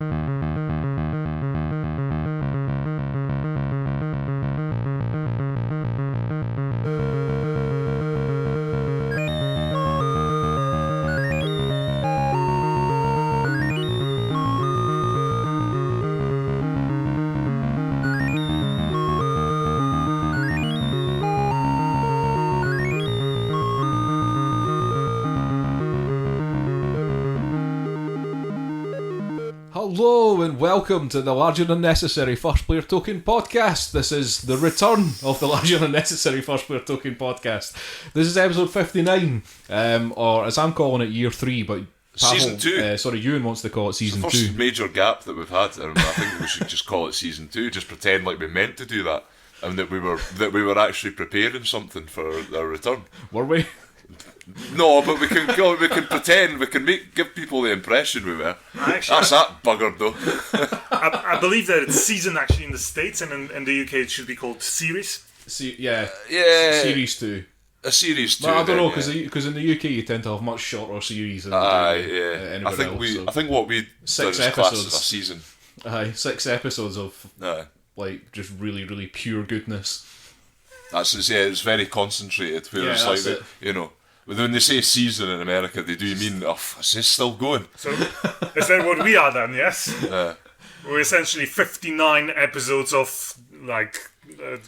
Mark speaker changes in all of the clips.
Speaker 1: Hello and welcome to the Larger Than Necessary First Player Token Podcast. This is the return of the Larger Than Necessary First Player Token Podcast. This is episode 59, or as I'm calling it, year 3, but Pawel,
Speaker 2: Season 2.
Speaker 1: Euan wants to call it season 2.
Speaker 2: It's the first major gap that we've had, and I think we should just call it season 2. Just pretend like we meant to do that, and that we were actually preparing something for our return.
Speaker 1: Were we?
Speaker 2: No, but we can pretend, we can give people the impression we were. That's that buggered though.
Speaker 3: I believe that it's season actually in the States, and in the UK it should be called series.
Speaker 1: Yeah. Series 2.
Speaker 2: A series 2.
Speaker 1: But I don't know, because in the UK you tend to have much shorter series than anywhere
Speaker 2: I think
Speaker 1: else.
Speaker 2: I think what we done is classed as a season.
Speaker 1: 6 episodes of like just really, really pure goodness.
Speaker 2: It's very concentrated. Where it's like it. You know. When they say season in America, they do mean, is this still going?
Speaker 3: So, is that what we are then, yes? We're essentially 59 episodes of,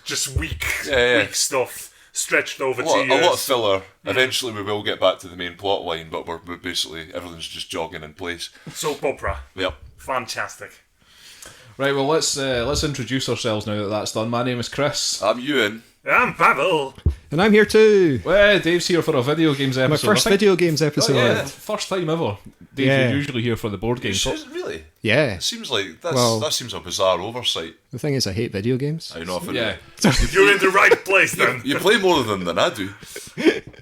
Speaker 3: just weak stuff stretched over 2 years.
Speaker 2: A lot of filler. Eventually we will get back to the main plot line, but we're basically, everything's just jogging in place.
Speaker 3: Soap opera.
Speaker 2: Yep.
Speaker 3: Fantastic.
Speaker 1: Right, well, let's introduce ourselves now that that's done. My name is Chris.
Speaker 2: I'm Euan.
Speaker 3: I'm Pawel.
Speaker 4: And I'm here too.
Speaker 1: Well, Dave's here for a video games episode.
Speaker 4: My first video games episode.
Speaker 1: Oh, yeah, first time ever. Dave, you're usually here for the board games.
Speaker 2: Really?
Speaker 4: Yeah.
Speaker 2: It seems like that seems a bizarre oversight.
Speaker 4: The thing is, I hate video games.
Speaker 2: I know.
Speaker 1: Yeah.
Speaker 3: You're in the right place then.
Speaker 2: You play more of them than I do.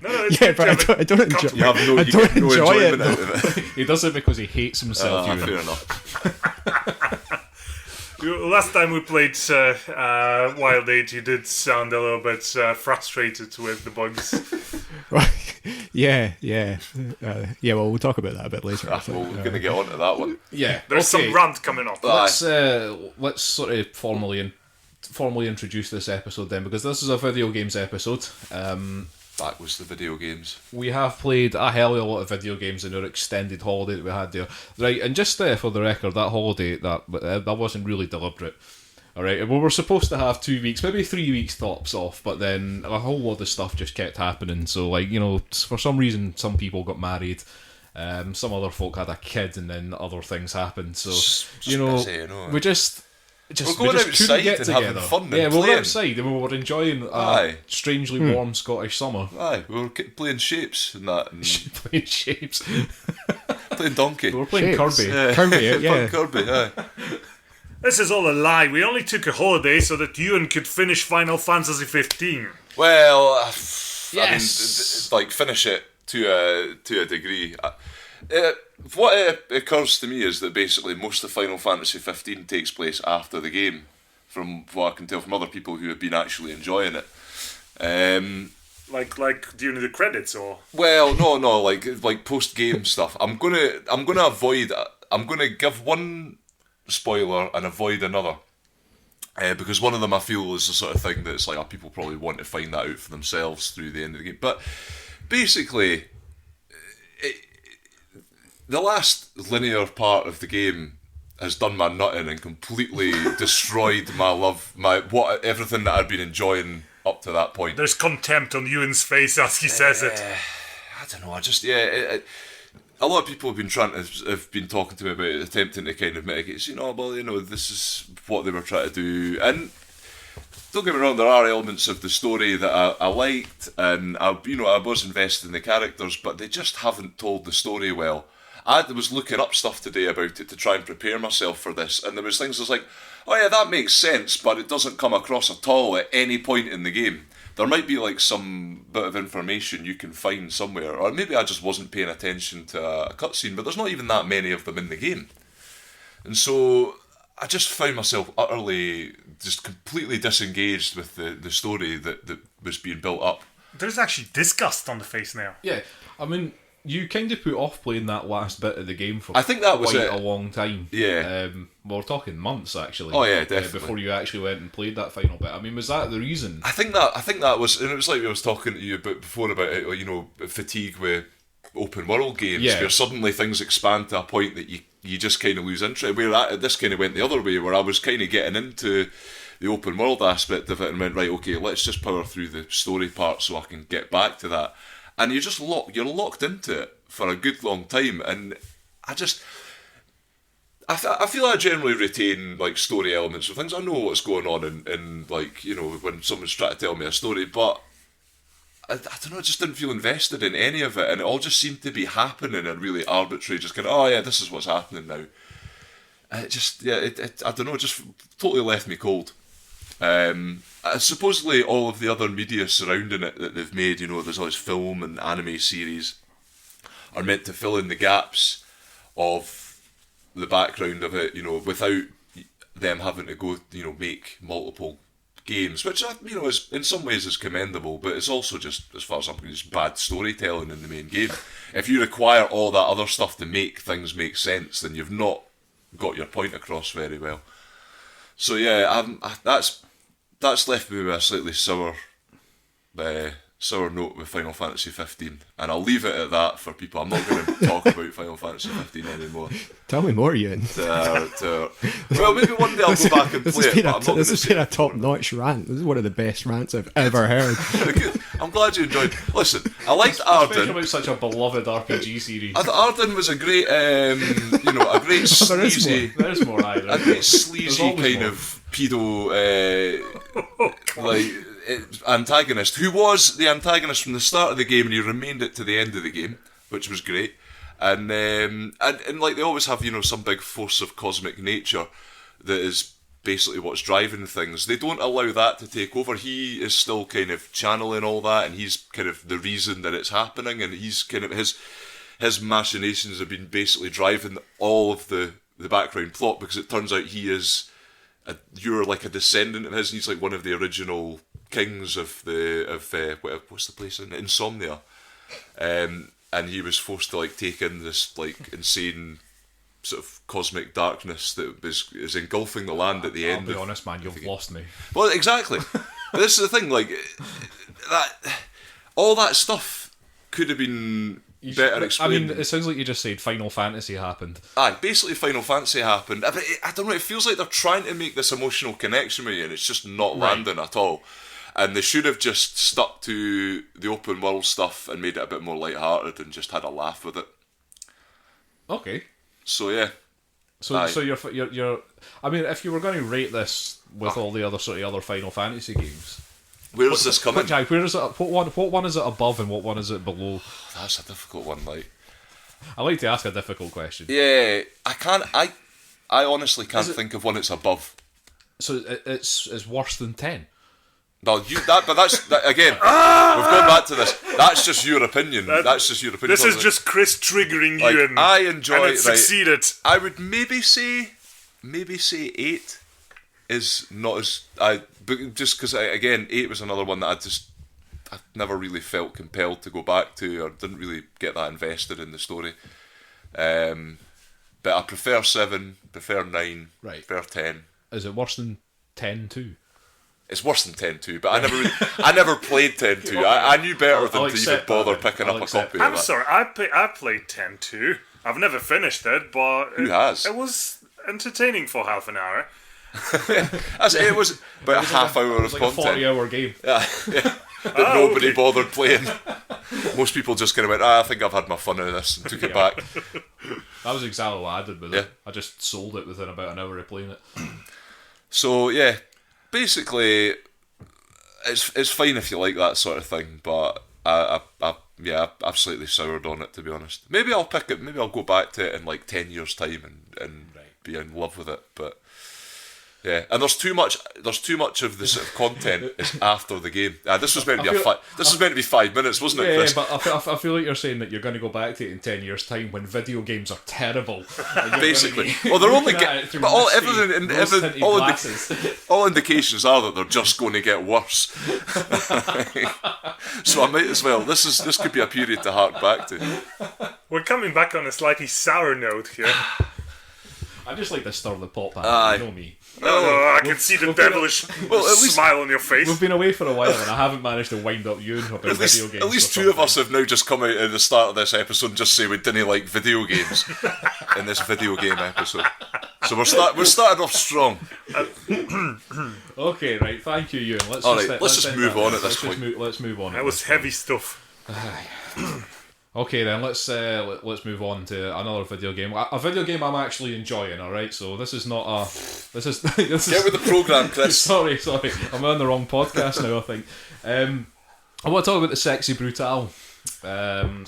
Speaker 3: No,
Speaker 4: yeah, but I don't enjoy.
Speaker 2: You have no enjoyment out of it.
Speaker 1: He does it because he hates himself.
Speaker 2: Fair enough.
Speaker 3: Last time we played Wild Age, you did sound a little bit frustrated with the bugs.
Speaker 4: Yeah. Well, we'll talk about that a bit later.
Speaker 2: We're going to get on to that one.
Speaker 1: Yeah,
Speaker 3: there's some rant coming up.
Speaker 1: Let's sort of formally introduce this episode then, because this is a video games episode.
Speaker 2: That was the video games.
Speaker 1: We have played a hell of a lot of video games in our extended holiday that we had there. Right, and just for the record, that holiday, that wasn't really deliberate. Alright, we were supposed to have 2 weeks, maybe 3 weeks tops off, but then a whole lot of stuff just kept happening. So, for some reason, some people got married, some other folk had a kid, and then other things happened. So, we just...
Speaker 2: we're going outside and having fun and playing.
Speaker 1: We were outside and we were enjoying a strangely warm Scottish summer.
Speaker 2: Aye, we were playing shapes and that. And
Speaker 1: playing shapes.
Speaker 2: Playing donkey.
Speaker 1: We were playing
Speaker 4: Shapes.
Speaker 1: Kirby.
Speaker 2: Kirby, aye.
Speaker 3: This is all a lie. We only took a holiday so that Euan could finish Final Fantasy 15.
Speaker 2: Well,
Speaker 1: yes.
Speaker 2: I mean, finish it to a degree. What occurs to me is that basically most of Final Fantasy 15 takes place after the game, from what I can tell from other people who have been actually enjoying it.
Speaker 3: Like during the credits, or?
Speaker 2: Well, no, like post game stuff. I'm gonna avoid. I'm gonna give one spoiler and avoid another, because one of them I feel is the sort of thing that's like people probably want to find that out for themselves through the end of the game. But basically, the last linear part of the game has done my nutting and completely destroyed everything that I'd been enjoying up to that point.
Speaker 3: There's contempt on Euan's face as he says it.
Speaker 2: I don't know. A lot of people have been talking to me about it, attempting to kind of mitigate. This is what they were trying to do, and don't get me wrong, there are elements of the story that I liked, and I was invested in the characters, but they just haven't told the story well. I was looking up stuff today about it to try and prepare myself for this, and there was things I was like, oh yeah, that makes sense, but it doesn't come across at all at any point in the game. There might be like some bit of information you can find somewhere, or maybe I just wasn't paying attention to a cutscene, but there's not even that many of them in the game. And so I just found myself utterly, just completely disengaged with the story that was being built up.
Speaker 3: There's actually disgust on the face now.
Speaker 1: Yeah, I mean, you kind of put off playing that last bit of the game for
Speaker 2: I think that was
Speaker 1: quite
Speaker 2: it.
Speaker 1: a long time.
Speaker 2: Yeah.
Speaker 1: We're talking months actually.
Speaker 2: Oh yeah, definitely.
Speaker 1: Before you actually went and played that final bit. I mean, was that the reason?
Speaker 2: I think that was, and it was like I was talking to you about before about it, you know, fatigue with open world games, where suddenly things expand to a point that you just kind of lose interest. Where this kind of went the other way, where I was kind of getting into the open world aspect of it and went, right, okay, let's just power through the story part so I can get back to that. And you're just you're locked into it for a good long time. And I feel I generally retain like story elements of things. I know what's going on in like, you know, when someone's trying to tell me a story, but I don't know, I just didn't feel invested in any of it, and it all just seemed to be happening and really arbitrary, just kind of, oh yeah, this is what's happening now. And it just, I don't know, it just totally left me cold. Supposedly all of the other media surrounding it that they've made, you know, there's all this film and anime series, are meant to fill in the gaps of the background of it, you know, without them having to go, you know, make multiple games, which, you know, is in some ways is commendable, but it's also just, as far as I'm concerned, just bad storytelling in the main game. If you require all that other stuff to make things make sense, then you've not got your point across very well. So yeah, that's left me with a slightly sour note with Final Fantasy 15, and I'll leave it at that for people. I'm not going to talk about Final Fantasy 15 anymore.
Speaker 4: Tell me more, Euan.
Speaker 2: Well, maybe one day I'll go back and play it.
Speaker 4: This has been a top-notch rant. This is one of the best rants I've ever heard.
Speaker 2: Good. I'm glad you enjoyed. Listen, I liked Arden.
Speaker 1: About such a beloved RPG series.
Speaker 2: I thought Arden was a great, you know, a great sleazy,
Speaker 1: There's more either.
Speaker 2: a great sleazy kind of pedo, antagonist, who was the antagonist from the start of the game, and he remained it to the end of the game, which was great. And like they always have, you know, some big force of cosmic nature that is basically what's driving things. They don't allow that to take over. He is still kind of channeling all that, and he's kind of the reason that it's happening, and he's kind of his machinations have been basically driving all of the background plot, because it turns out he is you're like a descendant of his, and he's like one of the original kings of what's the place in Insomnia, and he was forced to like take in this like insane sort of cosmic darkness that is engulfing the land at the end.
Speaker 1: I'll be honest, man, you've lost me.
Speaker 2: Well, exactly. This is the thing, like that. All that stuff could have been better explained.
Speaker 1: I mean, it sounds like you just said Final Fantasy happened.
Speaker 2: Basically Final Fantasy happened. I don't know, it feels like they're trying to make this emotional connection with you, and it's just not landing at all. And they should have just stuck to the open world stuff and made it a bit more lighthearted and just had a laugh with it.
Speaker 1: Okay.
Speaker 2: So yeah.
Speaker 1: So you're. I mean, if you were going to rate this with all the other sort of other Final Fantasy games,
Speaker 2: where is this coming?
Speaker 1: Where is it? What one is it above and what one is it below?
Speaker 2: That's a difficult one. Like,
Speaker 1: I like to ask a difficult question.
Speaker 2: Yeah, I can't. I honestly can't think of one that's above.
Speaker 1: So it's worse than 10.
Speaker 2: No, but that's again. We've gone back to this. That's just your opinion. That's just your opinion.
Speaker 3: This is just Chris triggering you, and
Speaker 2: I enjoy
Speaker 3: and it succeeded.
Speaker 2: I would maybe say 8 is not as but just because again 8 was another one that I never really felt compelled to go back to, or didn't really get that invested in the story. But I prefer 7, prefer 9, prefer 10.
Speaker 1: Is it worse than 10 too?
Speaker 2: It's worse than 10-2, but I never played 10-2. I knew better than to even bother picking up a copy of
Speaker 3: I'm
Speaker 2: that.
Speaker 3: sorry, I played 10-2. I've never finished it, but
Speaker 2: who has?
Speaker 3: It was entertaining for half an hour.
Speaker 2: It was about a half hour of content.
Speaker 1: Like a 40-hour game.
Speaker 2: Yeah. That nobody bothered playing. Most people just kind of went, I think I've had my fun out of this, and took it back.
Speaker 1: That was exactly what I did with it. I just sold it within about an hour of playing it.
Speaker 2: So yeah, basically, it's fine if you like that sort of thing, but I've slightly soured on it, to be honest. Maybe I'll pick it. Maybe I'll go back to it in like 10 years' time and be in love with it. But Yeah, and there's too much of the sort of content is after the game. This was meant to be was meant to be 5 minutes, wasn't it, Chris?
Speaker 1: Yeah, but I feel like you're saying that you're going to go back to it in 10 years' time when video games are terrible.
Speaker 2: Basically, well, they're only but all indications are that they're just going to get worse. So I might as well. This could be a period to hark back to.
Speaker 3: We're coming back on a slightly sour note here.
Speaker 1: I just like to stir the pot back. You know me.
Speaker 3: I can see the devilish smile on your face.
Speaker 1: We've been away for a while and I haven't managed to wind up Euan about video games.
Speaker 2: At least two of us have now just come out at the start of this episode and just say we didn't like video games in this video game episode. So we're starting off strong.
Speaker 1: Okay, right. Thank you, Euan.
Speaker 2: Let's just move on at this point.
Speaker 1: Let's move on.
Speaker 3: That was heavy stuff.
Speaker 1: Okay then, let's move on to another video game. A video game I'm actually enjoying. All right, so this is not a. This is
Speaker 2: get with the program, Chris.
Speaker 1: sorry, I'm on the wrong podcast now. I think. I want to talk about the Sexy Brutale.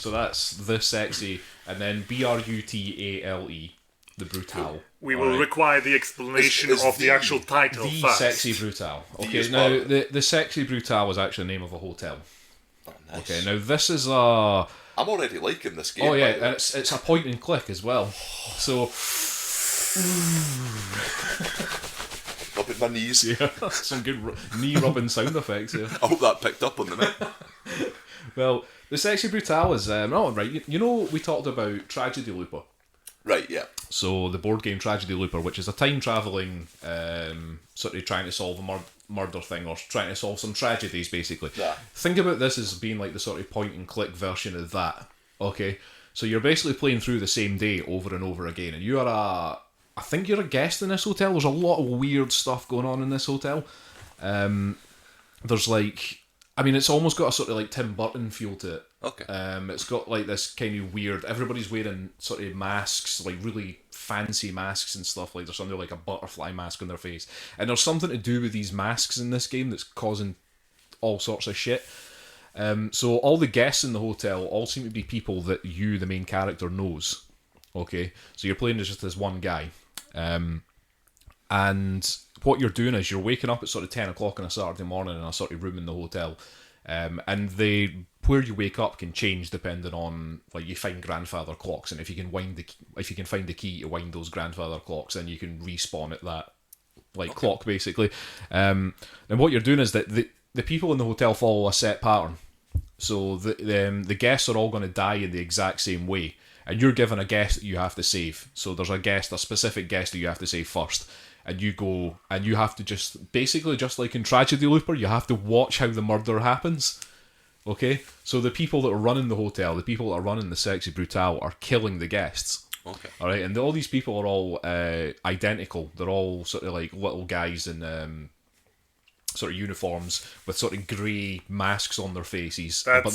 Speaker 1: So that's the Sexy, and then Brutale, the Brutale.
Speaker 3: We will require the explanation of the actual title
Speaker 1: the
Speaker 3: first.
Speaker 1: Sexy Brutale. Okay, now the Sexy Brutale was actually the name of a hotel.
Speaker 2: Oh, nice.
Speaker 1: Okay, now this is a.
Speaker 2: I'm already liking this game.
Speaker 1: Oh yeah, and it's a point and click as well. So
Speaker 2: rubbing my knees.
Speaker 1: Yeah, some good knee rubbing sound effects here.
Speaker 2: I hope that picked up on the mic.
Speaker 1: Well, the Sexy Brutale is right. You know we talked about Tragedy Looper.
Speaker 2: Right. Yeah.
Speaker 1: So the board game Tragedy Looper, which is a time travelling sort of trying to solve a murder thing or trying to solve some tragedies, basically.
Speaker 2: Yeah.
Speaker 1: Think about this as being like the sort of point and click version of that. Okay, so you're basically playing through the same day over and over again, and I think you're a guest in this hotel. There's a lot of weird stuff going on in this hotel. There's it's almost got a sort of like Tim Burton feel to it.
Speaker 2: Okay.
Speaker 1: It's got like this kind of weird. Everybody's wearing sort of masks, like really fancy masks and stuff. Like there's something like a butterfly mask on their face, and there's something to do with these masks in this game that's causing all sorts of shit. So all the guests in the hotel all seem to be people that you, the main character, knows. Okay, so you're playing as just this one guy, and what you're doing is you're waking up at sort of 10 o'clock on a Saturday morning in a sort of room in the hotel, and where you wake up can change depending on, like, you find grandfather clocks, and if you can find the key to wind those grandfather clocks, then you can respawn at that clock basically. And what you're doing is that the people in the hotel follow a set pattern, so the guests are all going to die in the exact same way, and you're given a guest that you have to save. So there's a specific guest that you have to save first. And you go, and you have to just like in Tragedy Looper, you have to watch how the murder happens. Okay? So the people that are running the hotel, the people that are running the Sexy Brutale are killing the guests.
Speaker 2: Okay.
Speaker 1: Alright, and all these people are all identical. They're all sort of like little guys in sort of uniforms with sort of grey masks on their faces.
Speaker 3: That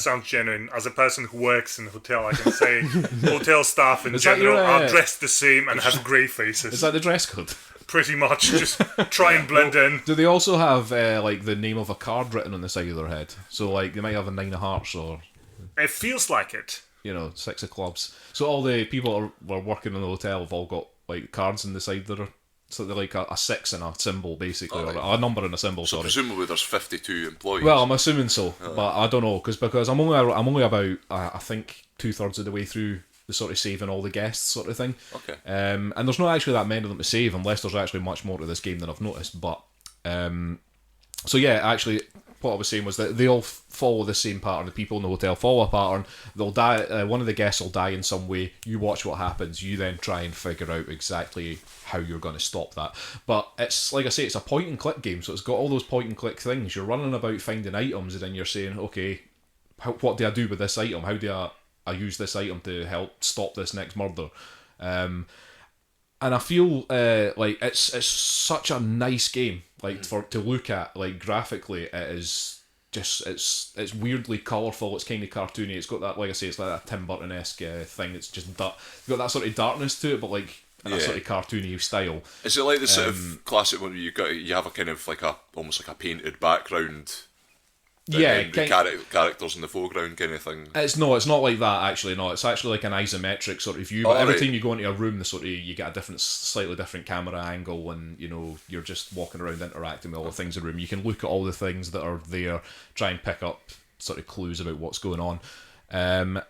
Speaker 3: sounds genuine. As a person who works in a hotel, I can say hotel staff in general are dressed the same and have grey faces.
Speaker 1: Is that the dress code?
Speaker 3: Pretty much. Just try and blend in.
Speaker 1: Do they also have like the name of a card written on the side of their head? So like they might have a 9 of hearts or...
Speaker 3: It feels like it.
Speaker 1: 6 of clubs. So all the people that were working in the hotel have all got like cards on the side that are... So they're like a 6 and a symbol, basically, or a number and a symbol.
Speaker 2: So presumably there's 52 employees.
Speaker 1: Well, I'm assuming so, but I don't know because I'm only about I think 2/3 of the way through the sort of saving all the guests sort of thing.
Speaker 2: Okay.
Speaker 1: And there's not actually that many of them to save unless there's actually much more to this game than I've noticed. But so yeah, actually, what I was saying was that they all follow the same pattern. The people in the hotel follow a pattern. They'll die. One of the guests will die in some way. You watch what happens. You then try and figure out exactly how you're going to stop that. But it's like I say, it's a point and click game, so it's got all those point and click things. You're running about finding items, and then you're saying, okay, what do I do with this item? How do I use this item to help stop this next murder? And I feel like it's such a nice game, to look at, like graphically. It is just it's weirdly colourful. It's kind of cartoony. It's got that, like I say, it's like that Tim Burton-esque thing. It's just got that sort of darkness to it, but like in a sort of cartoony style.
Speaker 2: Is it like the sort of classic one where you have a kind of like almost like a painted background then the characters in the foreground kind of thing.
Speaker 1: It's not like that actually. No, it's actually like an isometric sort of view. But every time you go into a room, you get a slightly different camera angle, and you're just walking around interacting with all the things in the room. You can look at all the things that are there, try and pick up sort of clues about what's going on.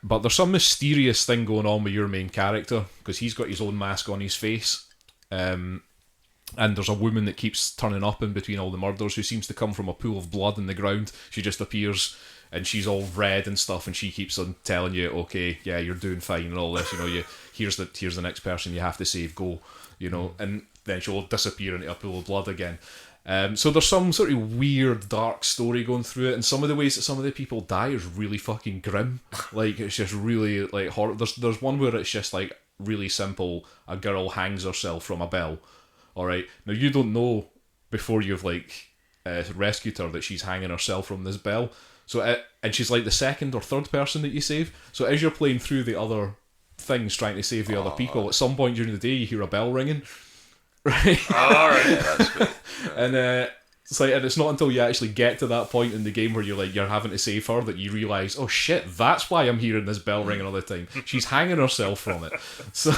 Speaker 1: But there's some mysterious thing going on with your main character because he's got his own mask on his face. And there's a woman that keeps turning up in between all the murders who seems to come from a pool of blood in the ground. She just appears and she's all red and stuff, and she keeps on telling you, okay, yeah, you're doing fine and all this, here's the next person you have to save, go, and then she'll disappear into a pool of blood again. So there's some sort of weird, dark story going through it, and some of the ways that some of the people die is really fucking grim. Like, it's just really, like, horror. There's one where it's just, like, really simple. A girl hangs herself from a bell. Alright, now you don't know before you've, like, rescued her that she's hanging herself from this bell. So, and she's, like, the second or third person that you save. So as you're playing through the other things, trying to save the other people, at some point during the day you hear a bell ringing. Right.
Speaker 2: Alright, that's good.
Speaker 1: And it's like, and it's not until you actually get to that point in the game where you're having to save her that you realise, oh shit, that's why I'm hearing this bell ringing all the time. She's hanging herself from it. So,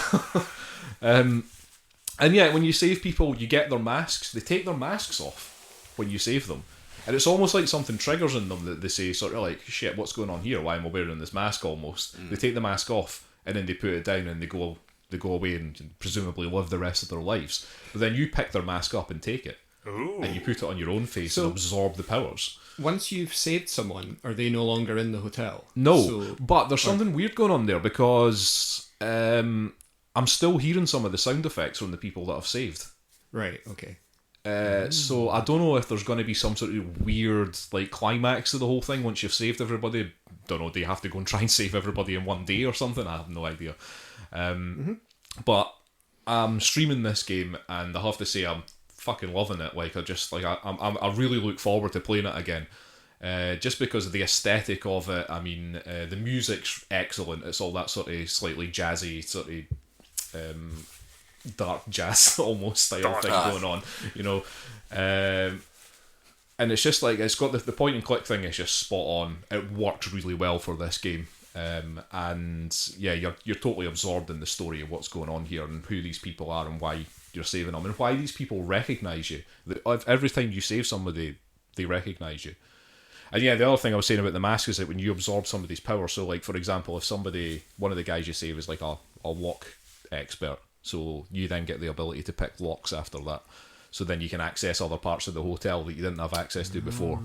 Speaker 1: and yeah, when you save people, you get their masks. They take their masks off when you save them, and it's almost like something triggers in them that they say sort of like, shit, what's going on here? Why am I wearing this mask? Almost. They take the mask off and then they put it down and they go away and presumably live the rest of their lives. But then you pick their mask up and take it. Ooh. And you put it on your own face and absorb the powers.
Speaker 4: Once you've saved someone, are they no longer in the hotel?
Speaker 1: No, but there's something weird going on there because I'm still hearing some of the sound effects from the people that I've saved.
Speaker 4: Right, okay.
Speaker 1: So I don't know if there's going to be some sort of weird like climax to the whole thing once you've saved everybody. Don't know, do you have to go and try and save everybody in one day or something? I have no idea. But I'm streaming this game and I have to say I'm fucking loving it. Like I really look forward to playing it again. Just because of the aesthetic of it. I mean, the music's excellent. It's all that sort of slightly jazzy, sort of dark jazz almost style thing going on, and it's just like, it's got the point and click thing is just spot on. It worked really well for this game, and yeah, you're totally absorbed in the story of what's going on here and who these people are and why you're saving them and why these people recognise you. Every time you save somebody, they recognise you. And yeah, the other thing I was saying about the mask is that when you absorb somebody's power, so like for example, if one of the guys you save is like a lock expert, so you then get the ability to pick locks after that, so then you can access other parts of the hotel that you didn't have access to before.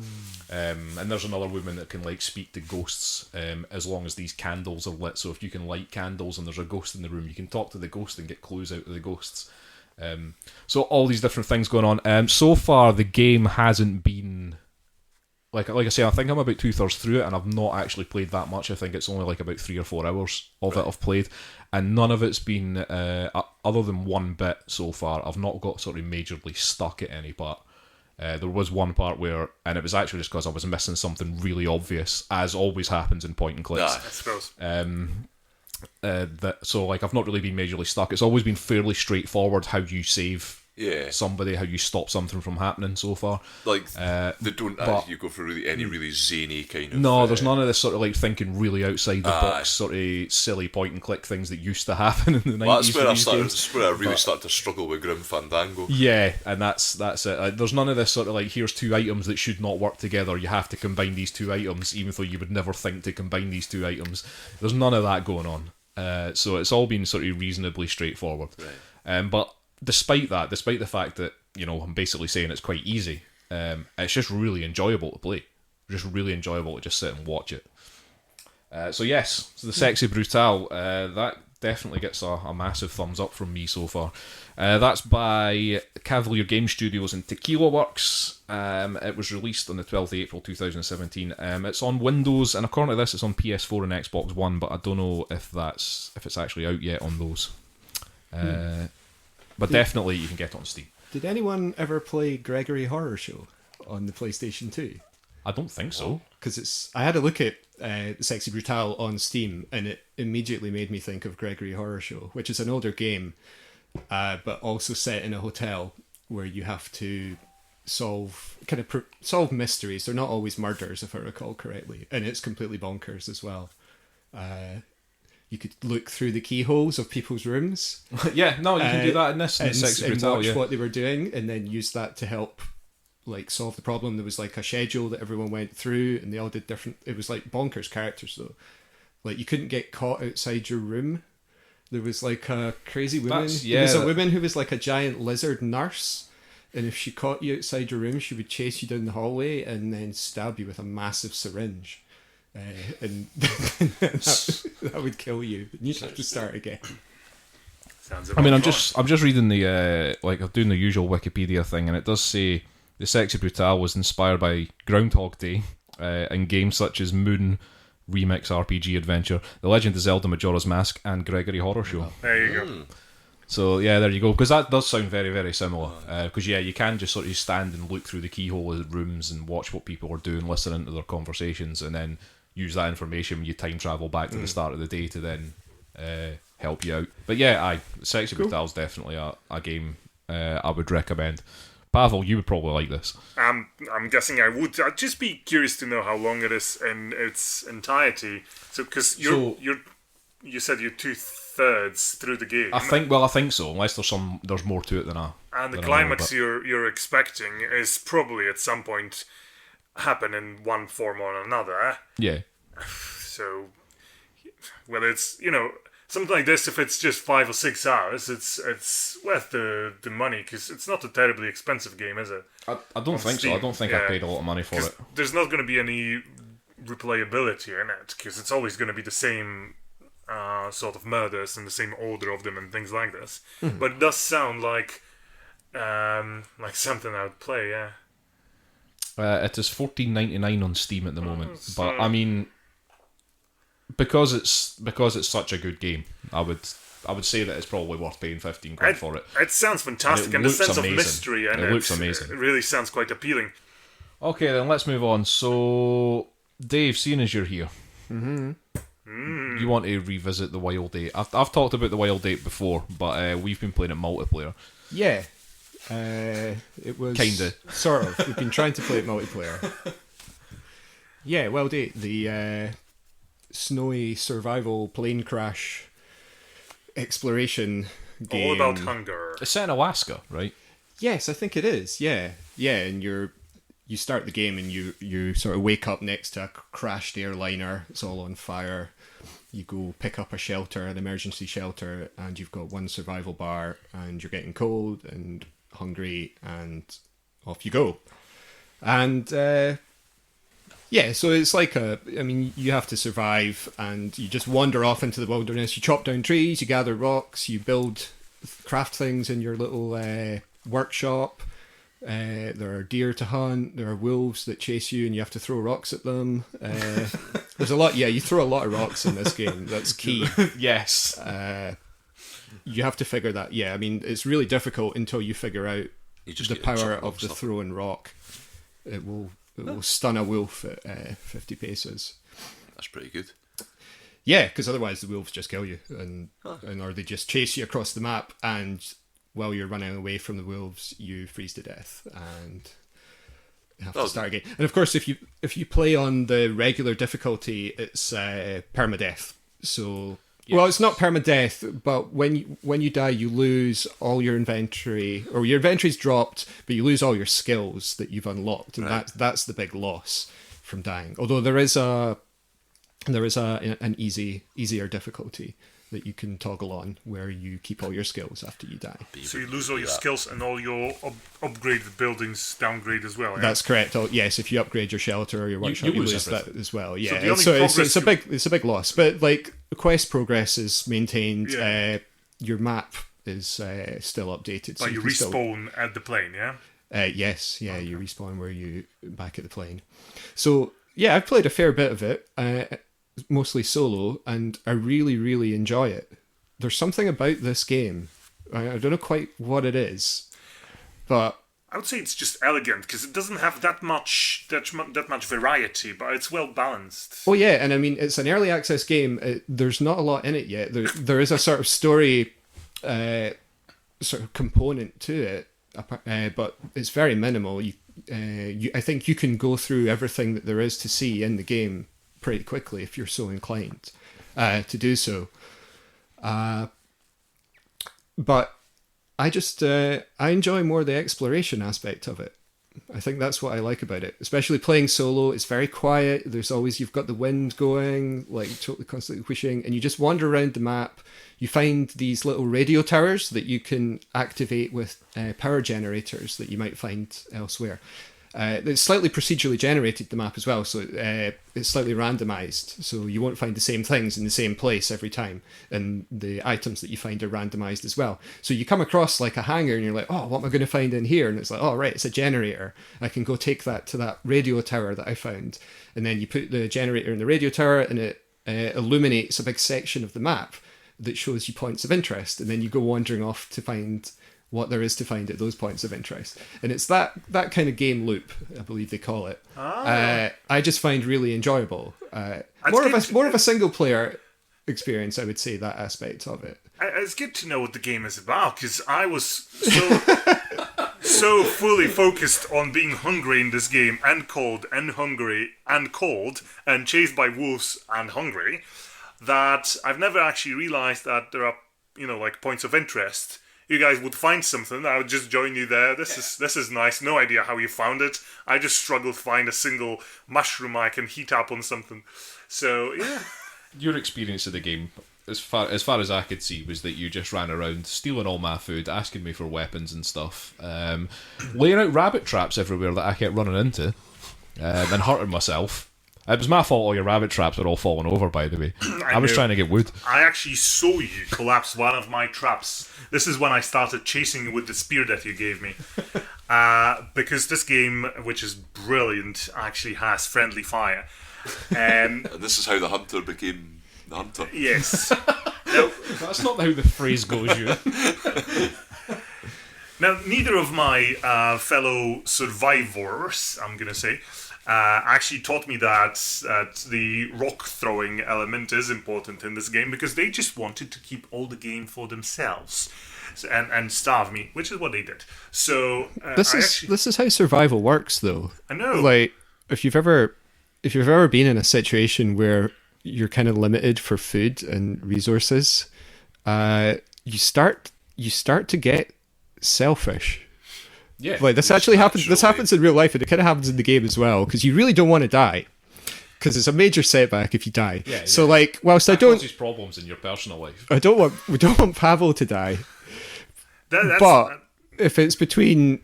Speaker 1: And there's another woman that can like speak to ghosts as long as these candles are lit. So if you can light candles and there's a ghost in the room, you can talk to the ghost and get clues out of the ghosts. So all these different things going on. So far the game hasn't been like I say, I think I'm about 2/3 through it, and I've not actually played that much. I think it's only like about 3 or 4 hours of it I've played, and none of it's been other than one bit so far. I've not got sort of majorly stuck at any part. There was one part where, and it was actually just because I was missing something really obvious, as always happens in point and clicks.
Speaker 3: I suppose.
Speaker 1: So like I've not really been majorly stuck. It's always been fairly straightforward how you save somebody, how you stop something from happening so far.
Speaker 2: Like they don't ask you go for any really zany kind of...
Speaker 1: No, there's none of this sort of like thinking really outside the box sort of silly point and click things that used to happen in the 90s.
Speaker 2: That's where I really started to struggle with Grim Fandango.
Speaker 1: Yeah, and that's it. There's none of this sort of like, here's 2 items that should not work together, you have to combine these 2 items even though you would never think to combine these 2 items. There's none of that going on. So it's all been sort of reasonably straightforward. Right. But despite the fact that, I'm basically saying it's quite easy, it's just really enjoyable to play. Just really enjoyable to just sit and watch it. So the Sexy Brutale, that definitely gets a massive thumbs up from me so far. That's by Cavalier Game Studios and Tequila Works. It was released on the 12th of April 2017. It's on Windows, and according to this, it's on PS4 and Xbox One, but I don't know if it's actually out yet on those. But definitely you can get it on Steam.
Speaker 4: Did anyone ever play Gregory Horror Show on the PlayStation 2?
Speaker 1: I don't think so.
Speaker 4: Because I had a look at Sexy Brutale on Steam, and it immediately made me think of Gregory Horror Show, which is an older game, but also set in a hotel where you have to solve mysteries. They're not always murders, if I recall correctly, and it's completely bonkers as well. You could look through the keyholes of people's rooms.
Speaker 1: Yeah, no, you can do that in this Sexy
Speaker 4: and
Speaker 1: Brutality.
Speaker 4: watch what they were doing, and then use that to help like solve the problem. There was like a schedule that everyone went through, and they all did different. It was like bonkers characters though. Like you couldn't get caught outside your room. There was like a crazy woman. There was a woman who was like a giant lizard nurse, and if she caught you outside your room, she would chase you down the hallway and then stab you with a massive syringe. And that would kill you. You'd have to start again.
Speaker 1: I mean, I'm just reading the I'm doing the usual Wikipedia thing, and it does say the Sexy Brutal was inspired by Groundhog Day and games such as Moon Remix RPG Adventure, The Legend of Zelda Majora's Mask, and Gregory Horror Show.
Speaker 3: There you go.
Speaker 1: So yeah, there you go. Because that does sound very, very similar. Because you can just sort of stand and look through the keyhole of rooms and watch what people are doing, listening to their conversations, and then use that information when you time travel back to the start of the day to then help you out. But yeah, Sexy Brutal is definitely a game I would recommend. Pawel, you would probably like this.
Speaker 3: I'm guessing I would. I'd just be curious to know how long it is in its entirety. So, because you said you're 2/3 through the game.
Speaker 1: I think so. Unless there's more to it than I.
Speaker 3: And the climax you're expecting is probably at some point happen in one form or another.
Speaker 1: Yeah.
Speaker 3: So, whether it's something like this, if it's just 5 or 6 hours, it's worth the money because it's not a terribly expensive game, is it?
Speaker 1: I don't think
Speaker 3: Steam.
Speaker 1: so. I don't think I paid a lot of money for it.
Speaker 3: There's not going to be any replayability in it because it's always going to be the same sort of murders in the same order of them and things like this. But it does sound like something I would play. Yeah.
Speaker 1: It is $14.99 on Steam at the moment, but I mean, because it's such a good game, I would say that it's probably worth paying £15 for it.
Speaker 3: It sounds fantastic, and the sense of mystery and
Speaker 1: it looks amazing.
Speaker 3: It really sounds quite appealing.
Speaker 1: Okay, then let's move on. So, Dave, seeing as you're here, you want to revisit the Wild 8. I've talked about the Wild 8 before, but we've been playing it multiplayer.
Speaker 4: Yeah. It was
Speaker 1: kinda
Speaker 4: sort of. We've been trying to play it multiplayer. Yeah, Wild 8, the snowy survival plane crash exploration game.
Speaker 3: All about hunger.
Speaker 1: It's set in Alaska, right?
Speaker 4: Yes, I think it is. Yeah, and you start the game and you sort of wake up next to a crashed airliner. It's all on fire. You go pick up a shelter, an emergency shelter, and you've got one survival bar, and you're getting cold and hungry, and off you go. And yeah, so it's like you have to survive, and you just wander off into the wilderness. You chop down trees, you gather rocks, you craft things in your little workshop. There are deer to hunt. There are wolves that chase you, and you have to throw rocks at them. There's a lot. Yeah, you throw a lot of rocks in this game. That's key.
Speaker 1: Yes.
Speaker 4: You have to figure that. Yeah, I mean, it's really difficult until you figure out the power of the thrown rock. It will stun a wolf at 50 paces.
Speaker 2: That's pretty good.
Speaker 4: Yeah, because otherwise the wolves just kill you, or they just chase you across the map, and while you're running away from the wolves, you freeze to death and you have to start again. And of course, if you play on the regular difficulty, it's permadeath. So, well, it's not permadeath, but when you die, you lose all your inventory, or your inventory's dropped, but you lose all your skills that you've unlocked, and that's the big loss from dying. Although there is an easier difficulty that you can toggle on, where you keep all your skills after you die.
Speaker 3: So you lose all your skills and all your upgraded buildings downgrade as well. Yeah?
Speaker 4: That's correct. Yes, if you upgrade your shelter or your workshop, you lose that as well. Yeah,
Speaker 3: so
Speaker 4: it's a big loss. But like quest progress is maintained. Yeah. Your map is still updated.
Speaker 3: But so you respawn at the plane, yeah.
Speaker 4: Yes, yeah, okay. You respawn where you back at the plane. So yeah, I've played a fair bit of it. Mostly solo, and I really, really enjoy it. There's something about this game. I don't know quite what it is, but
Speaker 3: I would say it's just elegant because it doesn't have that much variety, but it's well balanced.
Speaker 4: Oh yeah, and I mean it's an early access game. There's not a lot in it yet. There is a sort of story, sort of component to it, but it's very minimal. I think you can go through everything that there is to see in the game pretty quickly if you're so inclined to do so. But I enjoy more the exploration aspect of it. I think that's what I like about it, especially playing solo. It's very quiet. You've got the wind going, like totally constantly whooshing, and you just wander around the map. You find these little radio towers that you can activate with power generators that you might find elsewhere. It's slightly procedurally generated, the map as well, so it's slightly randomized, so you won't find the same things in the same place every time, and the items that you find are randomized as well. So you come across like a hangar and you're like, oh, what am I going to find in here? And it's like, oh right, it's a generator. I can go take that to that radio tower that I found, and then you put the generator in the radio tower and it illuminates a big section of the map that shows you points of interest, and then you go wandering off to find what there is to find at those points of interest. And it's that kind of game loop, I believe they call it. I just find really enjoyable. More of a single player experience, I would say, that aspect of it.
Speaker 3: It's good to know what the game is about, because I was so fully focused on being hungry in this game, and cold, and hungry, and cold, and chased by wolves and hungry, that I've never actually realized that there are, like points of interest. You guys would find something, I would just join you there. This is nice. No idea how you found it. I just struggled to find a single mushroom I can heat up on something. So yeah.
Speaker 1: Your experience of the game, as far as I could see, was that you just ran around stealing all my food, asking me for weapons and stuff, laying out rabbit traps everywhere that I kept running into, and hurting myself. It was my fault all your rabbit traps were all falling over, by the way. I was trying to get wood.
Speaker 3: I actually saw you collapse one of my traps. This is when I started chasing you with the spear that you gave me. Because this game, which is brilliant, actually has friendly fire.
Speaker 2: And this is how the hunter became the hunter.
Speaker 3: Yes.
Speaker 1: Now, that's not how the phrase goes, you.
Speaker 3: Now, neither of my fellow survivors, I'm going to say, actually taught me that the rock throwing element is important in this game, because they just wanted to keep all the game for themselves and starve me, which is what they did. So
Speaker 4: this is how survival works, though.
Speaker 3: I know.
Speaker 4: Like if you've ever been in a situation where you're kind of limited for food and resources, you start to get selfish.
Speaker 1: Yeah,
Speaker 4: like this actually happens. This happens in real life, and it kind of happens in the game as well. Because you really don't want to die, because it's a major setback if you die. Yeah, so, like, whilst that causes
Speaker 1: problems in your personal life.
Speaker 4: We don't want Pawel to die. But if it's between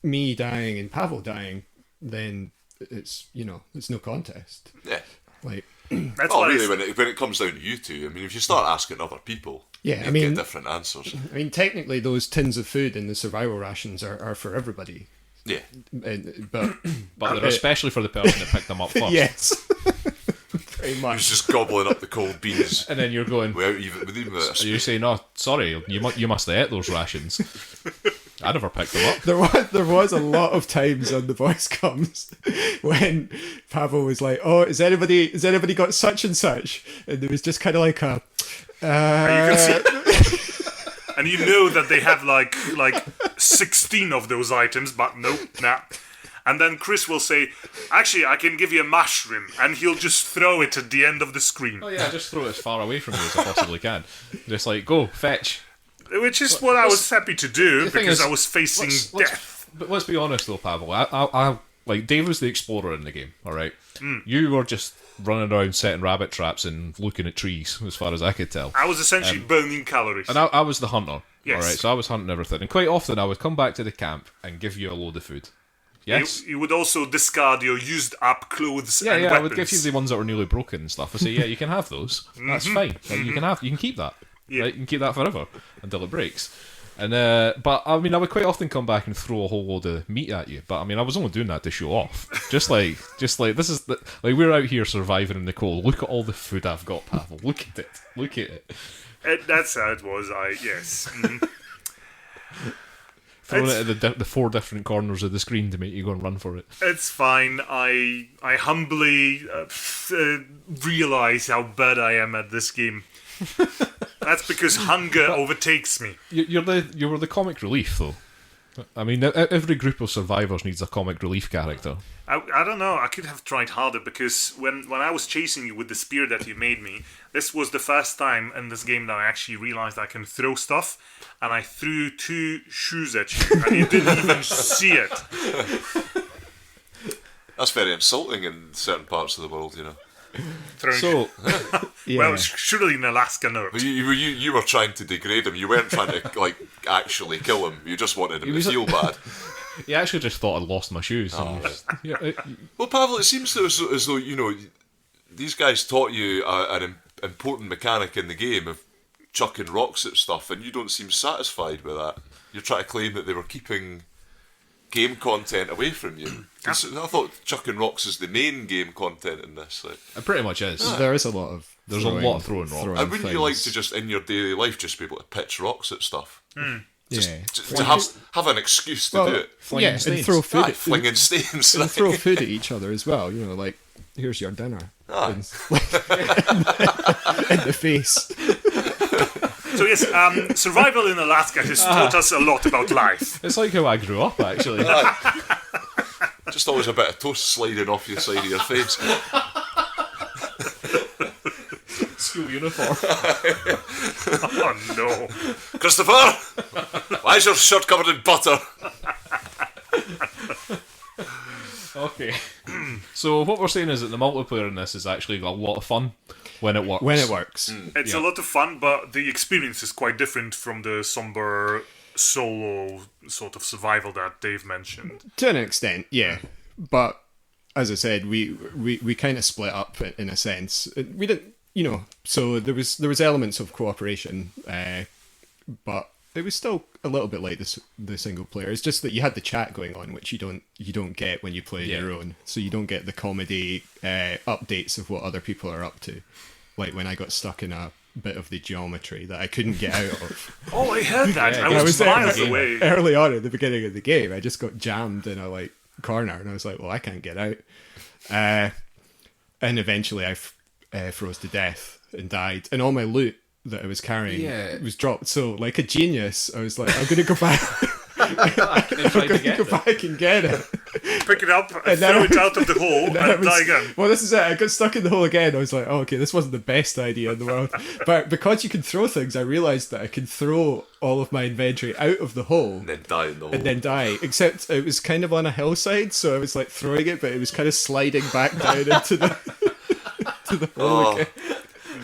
Speaker 4: me dying and Pawel dying, then it's no contest.
Speaker 2: Yeah.
Speaker 4: Like.
Speaker 2: Really, when it comes down to you two, I mean, if you start asking other people, you get different answers.
Speaker 4: I mean, technically, those tins of food in the survival rations are for everybody.
Speaker 2: Yeah,
Speaker 1: but they're especially for the person that picked them up first.
Speaker 4: Yes, very much.
Speaker 2: He's just gobbling up the cold beans,
Speaker 1: and then you're going. You say, "No, sorry, you must have ate those rations." I never picked them up.
Speaker 4: There was a lot of times on The Voice Comes when Pawel was like, "Oh, has anybody got such and such?" And there was just kind of like a.
Speaker 3: And you know that they have like 16 of those items, but nope, nah. And then Chris will say, "Actually, I can give you a mushroom," and he'll just throw it at the end of the screen.
Speaker 1: Oh yeah, just throw it as far away from you as I possibly can. Just like, go fetch.
Speaker 3: Which is what I was happy to do, because I was facing death.
Speaker 1: But let's be honest though, Pawel. I like, Dave was the explorer in the game, alright? You were just running around setting rabbit traps and looking at trees, as far as I could tell.
Speaker 3: I was essentially burning calories.
Speaker 1: And I was the hunter,
Speaker 3: yes.
Speaker 1: Alright? So I was hunting everything. And quite often I would come back to the camp and give you a load of food. Yes?
Speaker 3: You would also discard your used up clothes and weapons.
Speaker 1: I would give you the ones that were newly broken and stuff. I say, yeah, you can have those. That's fine. Like, you can keep that. Yeah. Right? You can keep that forever until it breaks. And but I mean, I would quite often come back and throw a whole load of meat at you. But I mean, I was only doing that to show off. just like this is like, we're out here surviving in the cold. Look at all the food I've got, Pawel. Look at it.
Speaker 3: That's how it was. Yes.
Speaker 1: Throwing it at the 4 different corners of the screen to make you go and run for it.
Speaker 3: It's fine. I humbly realise how bad I am at this game. That's because hunger overtakes me.
Speaker 1: You were the comic relief, though. I mean, every group of survivors needs a comic relief character.
Speaker 3: I don't know. I could have tried harder because when I was chasing you with the spear that you made me, this was the first time in this game that I actually realized I can throw stuff, and I threw 2 shoes at you, and you didn't even see it.
Speaker 2: That's very insulting in certain parts of the world, you know.
Speaker 1: So,
Speaker 3: Well, surely in Alaska, no.
Speaker 2: But you were trying to degrade him. You weren't trying to like actually kill him. You just wanted him to feel bad.
Speaker 1: he actually just thought I'd lost my shoes.
Speaker 2: Well, Pavel, it seems as though you know these guys taught you an important mechanic in the game of chucking rocks at stuff, and you don't seem satisfied with that. You're trying to claim that they were keeping game content away from you. I thought chucking rocks is the main game content in this. Like.
Speaker 1: It pretty much is.
Speaker 4: There is a lot of
Speaker 1: There's a lot of throwing rocks.
Speaker 2: And wouldn't you like to just in your daily life just be able to pitch rocks at stuff? To have an excuse to do it.
Speaker 1: Flinging
Speaker 4: and
Speaker 1: stains.
Speaker 4: throw food.
Speaker 2: Aye, flinging stains.
Speaker 4: And throw food at each other as well. You know, like here's your dinner.
Speaker 2: Aye.
Speaker 4: In the face.
Speaker 3: So yes, survival in Alaska has taught us a lot about life.
Speaker 1: It's like how I grew up, actually.
Speaker 2: Just always a bit of toast sliding off your side of your face.
Speaker 1: School uniform.
Speaker 3: Oh no.
Speaker 2: Christopher! Why is your shirt covered in butter?
Speaker 1: Okay. So what we're saying is that the multiplayer in this is actually a lot of fun when it works.
Speaker 4: When it works.
Speaker 3: It's a lot of fun, but the experience is quite different from the somber solo sort of survival that Dave mentioned.
Speaker 4: To an extent, yeah. But as I said, we kind of split up in a sense. We didn't, you know. So there was elements of cooperation, but it was still a little bit like the single player. It's just that you had the chat going on, which you don't get when you play on your own. So you don't get the comedy updates of what other people are up to. Like when I got stuck in a bit of the geometry that I couldn't get out of.
Speaker 3: Oh, I heard that.
Speaker 1: Yeah,
Speaker 3: I was miles away.
Speaker 4: Early on at the beginning of the game, I just got jammed in a corner, and I was like, well, I can't get out. And eventually I froze to death and died, and all my loot that I was carrying was dropped. So like a genius, I was like, I'm going to go back. I'm going to go back and get it.
Speaker 3: Pick it up and throw it out of the hole and die again.
Speaker 4: Well, this is it. I got stuck in the hole again. I was like, oh, okay, this wasn't the best idea in the world. But because you can throw things, I realised that I can throw all of my inventory out of the hole.
Speaker 2: And then die in the hole.
Speaker 4: And then die. Except it was kind of on a hillside, so I was like throwing it, but it was kind of sliding back down into the to the hole again.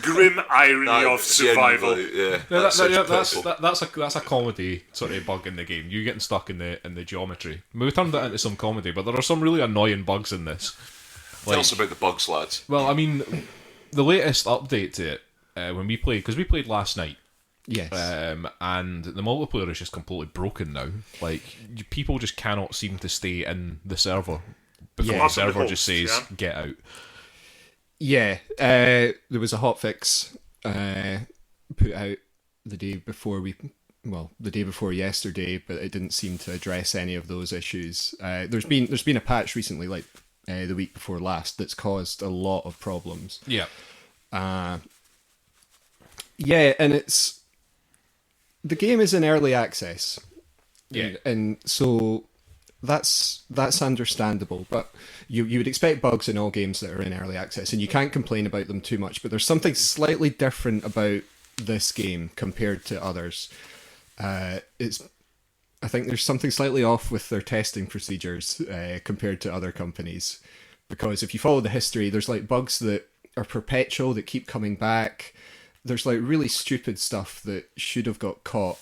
Speaker 3: Grim irony of survival.
Speaker 2: Yeah,
Speaker 1: That's a comedy sort of bug in the game. You getting stuck in the geometry. I mean, we turned that into some comedy, but there are some really annoying bugs in this.
Speaker 2: Tell us about the bugs, lads.
Speaker 1: Well, I mean, the latest update to it when we played, because we played last night.
Speaker 4: Yes.
Speaker 1: And the multiplayer is just completely broken now. Like people just cannot seem to stay in the server before the server just says get out.
Speaker 4: Yeah, there was a hotfix put out the day before yesterday, but it didn't seem to address any of those issues. There's been a patch recently, like the week before last, that's caused a lot of problems.
Speaker 1: Yeah.
Speaker 4: And the game is in early access.
Speaker 1: Yeah.
Speaker 4: And so that's understandable, but you would expect bugs in all games that are in early access, and you can't complain about them too much, but there's something slightly different about this game compared to others. I think there's something slightly off with their testing procedures compared to other companies, because if you follow the history, there's like bugs that are perpetual that keep coming back. There's like really stupid stuff that should have got caught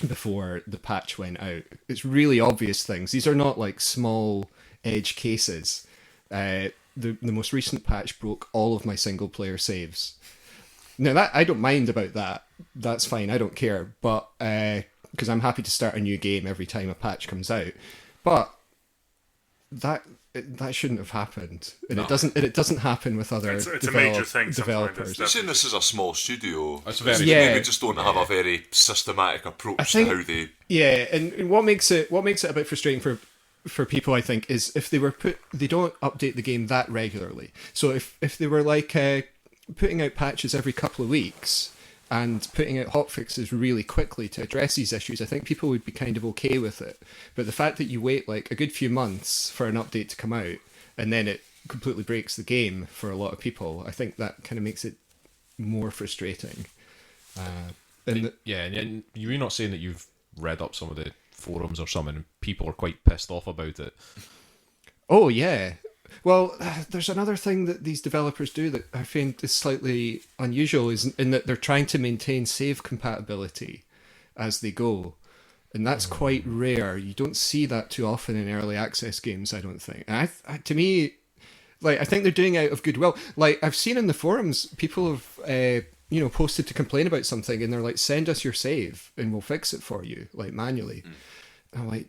Speaker 4: before the patch went out. It's really obvious things. These are not like small edge cases. The most recent patch broke all of my single player saves. Now that I don't mind about that. That's fine. I don't care. But because I'm happy to start a new game every time a patch comes out. But that shouldn't have happened, and it doesn't happen with other
Speaker 3: it's a major thing
Speaker 4: developers.
Speaker 2: You're saying this is a small studio.
Speaker 1: It's very
Speaker 2: maybe just don't have a very systematic approach to how they.
Speaker 4: Yeah, and what makes it a bit frustrating for people, I think, is if they don't update the game that regularly. So if they were like putting out patches every couple of weeks, and putting out hotfixes really quickly to address these issues, I think people would be kind of okay with it. But the fact that you wait like a good few months for an update to come out, and then it completely breaks the game for a lot of people, I think that kind of makes it more frustrating. And
Speaker 1: you're not saying that you've read up some of the forums or something, and people are quite pissed off about it.
Speaker 4: Oh, yeah. Well, there's another thing that these developers do that I find is slightly unusual, is in that they're trying to maintain save compatibility as they go. And that's quite rare. You don't see that too often in early access games, I don't think. And to me, like, I think they're doing it out of goodwill. Like, I've seen in the forums, people have, posted to complain about something, and they're like, send us your save, and we'll fix it for you, like, manually. I'm like...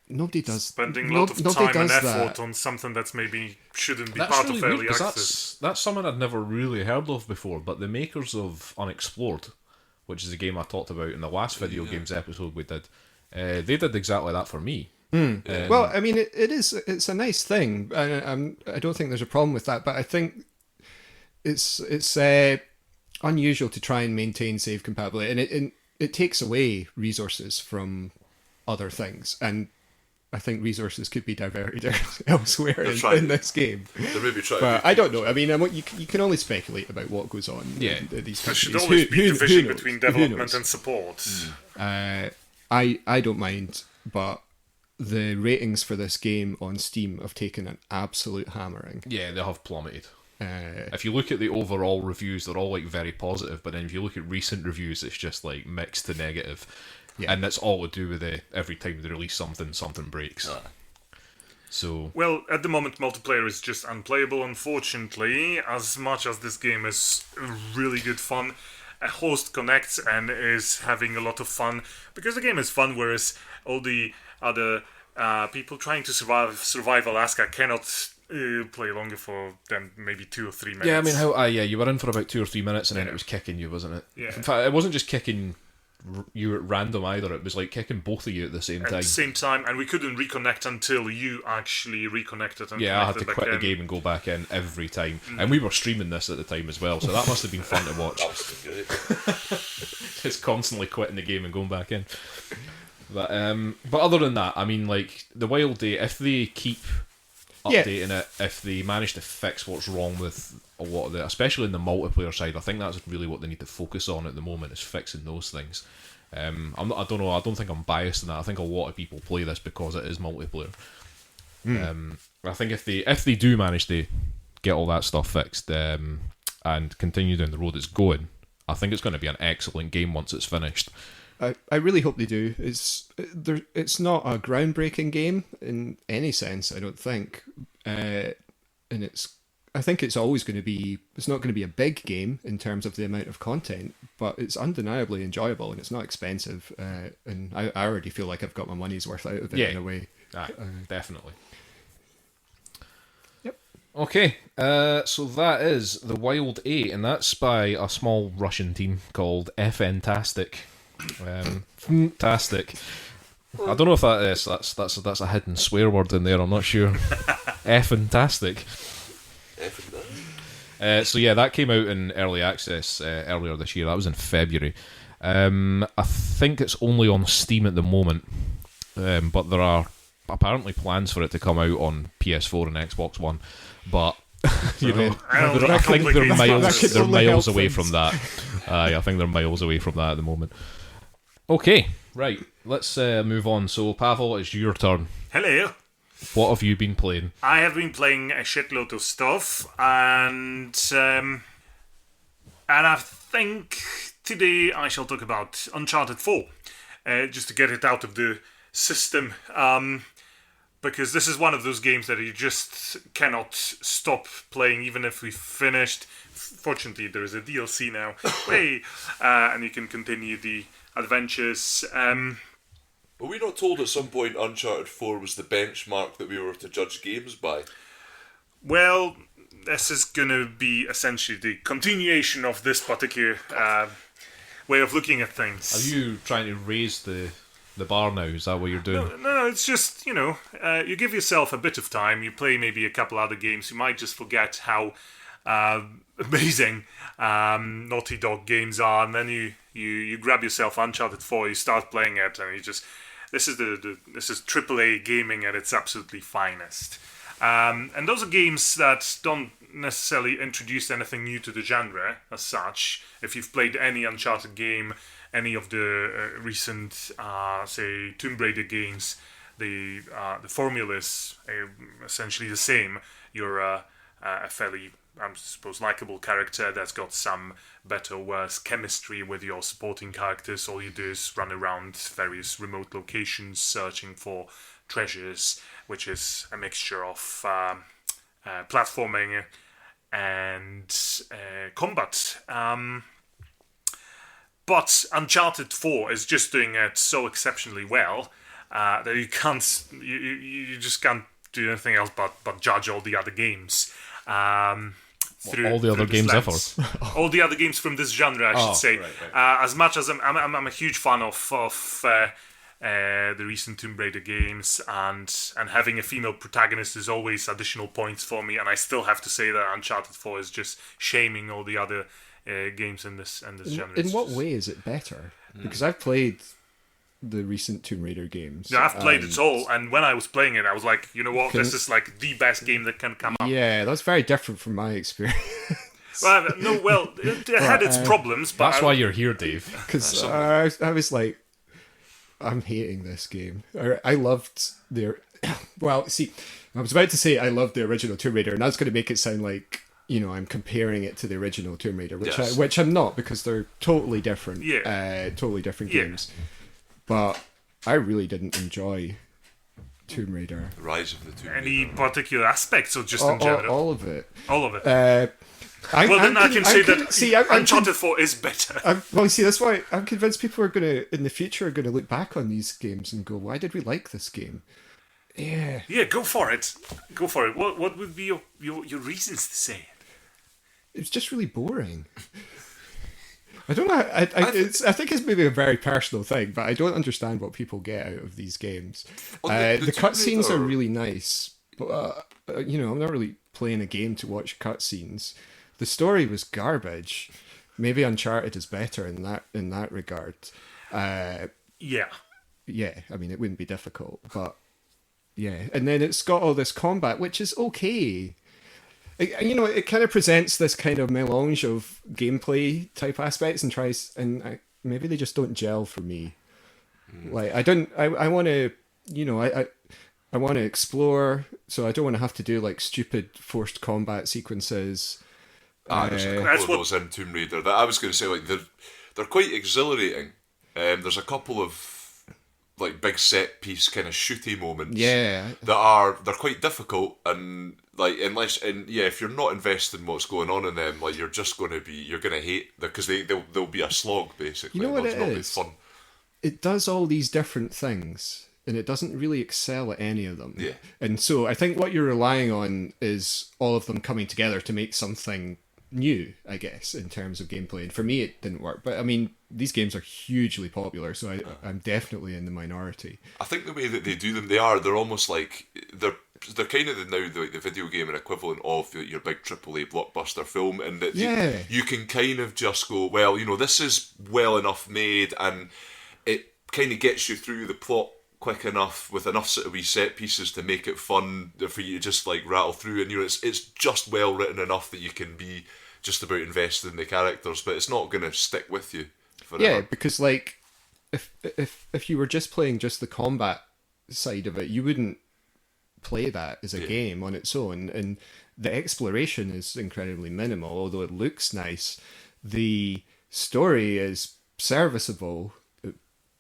Speaker 4: Nobody does.
Speaker 3: Spending a lot of time and effort on something that's maybe shouldn't be part of early access.
Speaker 1: That's something I'd never really heard of before, but the makers of Unexplored, which is a game I talked about in the last video games episode we did, they did exactly that for me.
Speaker 4: Well, I mean, it's a nice thing. I don't think there's a problem with that, but I think it's unusual to try and maintain save compatibility, and it takes away resources from other things, and I think resources could be diverted elsewhere in this game.
Speaker 2: They're maybe trying.
Speaker 4: But I don't know. I mean, you can only speculate about what goes on.
Speaker 1: Yeah,
Speaker 4: in these
Speaker 3: there should
Speaker 4: companies.
Speaker 3: always be division between development and support.
Speaker 4: I don't mind, but the ratings for this game on Steam have taken an absolute hammering.
Speaker 1: Yeah, they have plummeted. If you look at the overall reviews, they're all like very positive, but then if you look at recent reviews, it's just like mixed to negative. Yeah. And that's all to do with every time they release something breaks. So
Speaker 3: well, at the moment, multiplayer is just unplayable, unfortunately. As much as this game is really good fun, a host connects and is having a lot of fun, because the game is fun, whereas all the other people trying to survive Alaska cannot play longer than maybe 2 or 3 minutes.
Speaker 1: Yeah, I mean, you were in for about 2 or 3 minutes, and then it was kicking you, wasn't it?
Speaker 3: Yeah.
Speaker 1: In fact, it wasn't just kicking you at random either. It was like kicking both of you at the same time.
Speaker 3: At the same time, and we couldn't reconnect until you actually reconnected. And
Speaker 1: I had to quit the game and go back in every time. And we were streaming this at the time as well, so that must have been fun to watch. Just constantly quitting the game and going back in. But other than that, I mean, like, the Wild Day, if they keep updating it, if they manage to fix what's wrong with a lot of it, especially in the multiplayer side, I think that's really what they need to focus on at the moment, is fixing those things. I don't know, I don't think I'm biased in that. I think a lot of people play this because it is multiplayer. I think if they do manage to get all that stuff fixed and continue down the road it's going, I think it's going to be an excellent game once it's finished.
Speaker 4: I really hope they do. It's not a groundbreaking game in any sense, I don't think, and I think it's always going to be. It's not going to be a big game in terms of the amount of content, but it's undeniably enjoyable and it's not expensive. And I already feel like I've got my money's worth out of it in a way.
Speaker 1: Definitely.
Speaker 4: Yep.
Speaker 1: Okay, so that is The Wild 8, and that's by a small Russian team called Fantastic. Fantastic. I don't know if that is that's a hidden swear word in there. I'm not sure. Fantastic. So yeah, that came out in early access earlier this year. That was in February. I think it's only on Steam at the moment, but there are apparently plans for it to come out on PS4 and Xbox One. But I think they're miles away from that. I think they're miles away from that at the moment. Okay, right. Let's move on. So, Pawel, it's your turn.
Speaker 3: Hello.
Speaker 1: What have you been playing?
Speaker 3: I have been playing a shitload of stuff, and I think today I shall talk about Uncharted 4, just to get it out of the system, because this is one of those games that you just cannot stop playing, even if we finished. Fortunately, there is a DLC now, and you can continue the adventures.
Speaker 2: Were we not told at some point Uncharted 4 was the benchmark that we were to judge games by?
Speaker 3: Well, this is going to be essentially the continuation of this particular way of looking at things.
Speaker 1: Are you trying to raise the bar now? Is that what you're doing?
Speaker 3: No, it's just, you give yourself a bit of time, you play maybe a couple other games, you might just forget how amazing Naughty Dog games are, and then you grab yourself Uncharted 4, you start playing it, and you just this is AAA gaming at its absolutely finest. And those are games that don't necessarily introduce anything new to the genre as such. If you've played any Uncharted game, any of the recent, say, Tomb Raider games, the formula is essentially the same. You're a fairly, I suppose, likable character that's got some better or worse chemistry with your supporting characters. All you do is run around various remote locations searching for treasures, which is a mixture of platforming and combat. But Uncharted 4 is just doing it so exceptionally well that you just can't do anything else but judge all the other games.
Speaker 1: All the other games ever.
Speaker 3: All the other games from this genre, I should say.
Speaker 1: Right.
Speaker 3: As much as I'm a huge fan of the recent Tomb Raider games, and having a female protagonist is always additional points for me, and I still have to say that Uncharted 4 is just shaming all the other games in this genre.
Speaker 4: In what way is it better? Because I've played the recent Tomb Raider games.
Speaker 3: Yeah, I've played it all, and when I was playing it, I was like, you know what, this is like the best game that can come up.
Speaker 4: Yeah, that's very different from my experience.
Speaker 3: Well, it had its problems, but
Speaker 1: That's why you're here, Dave.
Speaker 4: Because I was like, I'm hating this game. I loved their... Well, see, I was about to say I loved the original Tomb Raider, and that's going to make it sound like, you know, I'm comparing it to the original Tomb Raider, which I'm not, because they're totally different.
Speaker 3: Yeah.
Speaker 4: Totally different games. But I really didn't enjoy Tomb Raider.
Speaker 2: The Rise of the Tomb Raider.
Speaker 3: any particular aspects, or just in general?
Speaker 4: All of it.
Speaker 3: All of it.
Speaker 4: I
Speaker 3: can say that Uncharted 4 is better.
Speaker 4: That's why I'm convinced people are in the future, are going to look back on these games and go, why did we like this game? Yeah.
Speaker 3: Yeah, go for it. Go for it. What would be your reasons to say it?
Speaker 4: It's just really boring. I don't know. I think it's maybe a very personal thing, but I don't understand what people get out of these games. The cutscenes are really nice, but I'm not really playing a game to watch cutscenes. The story was garbage. Maybe Uncharted is better in that regard.
Speaker 3: Yeah.
Speaker 4: Yeah, I mean, it wouldn't be difficult, but yeah. And then it's got all this combat, which is okay. It kind of presents this kind of melange of gameplay type aspects and maybe they just don't gel for me. Like, I want to, I want to explore, so I don't want to have to do like stupid forced combat sequences.
Speaker 2: There's a couple of those in Tomb Raider that I was going to say, like, they're quite exhilarating. There's a couple of like big set piece kind of shooty moments.
Speaker 4: Yeah,
Speaker 2: they're quite difficult, and like if you're not invested in what's going on in them, like you're going to hate them because they'll be a slog basically.
Speaker 4: You know what it
Speaker 2: not
Speaker 4: is?
Speaker 2: be fun.
Speaker 4: It does all these different things, and it doesn't really excel at any of them.
Speaker 2: Yeah.
Speaker 4: And so I think what you're relying on is all of them coming together to make something new, I guess, in terms of gameplay. And for me, it didn't work. But I mean, these games are hugely popular, so I'm definitely in the minority.
Speaker 2: I think the way that they do them, they're almost like they're kind of the video game equivalent of your big AAA blockbuster film, and that you can kind of just go, well, this is well enough made, and it kind of gets you through the plot quick enough with enough sort of wee set pieces to make it fun for you to just like rattle through, and it's just well written enough that you can be just about invested in the characters, but it's not going to stick with you forever.
Speaker 4: Yeah, because like if you were just playing just the combat side of it, you wouldn't play that as a game on its own, and the exploration is incredibly minimal, although it looks nice. The story is serviceable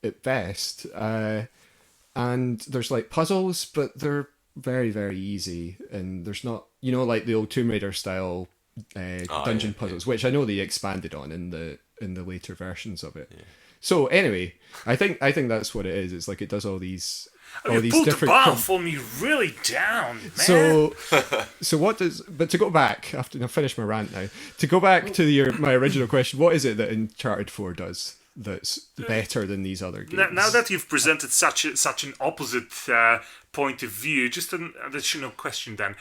Speaker 4: at best, and there's like puzzles, but they're very, very easy, and there's not, like the old Tomb Raider style dungeon puzzles, which I know they expanded on in the later versions of it. Yeah. So anyway, I think that's what it is. It's like it does all these
Speaker 3: pulled the bar for me really down, man.
Speaker 4: So what does? But to go back after I finish my rant now, to go back to my original question, what is it that Uncharted 4 does that's better than these other games.
Speaker 3: Now that you've presented such an opposite point of view, just an additional question then.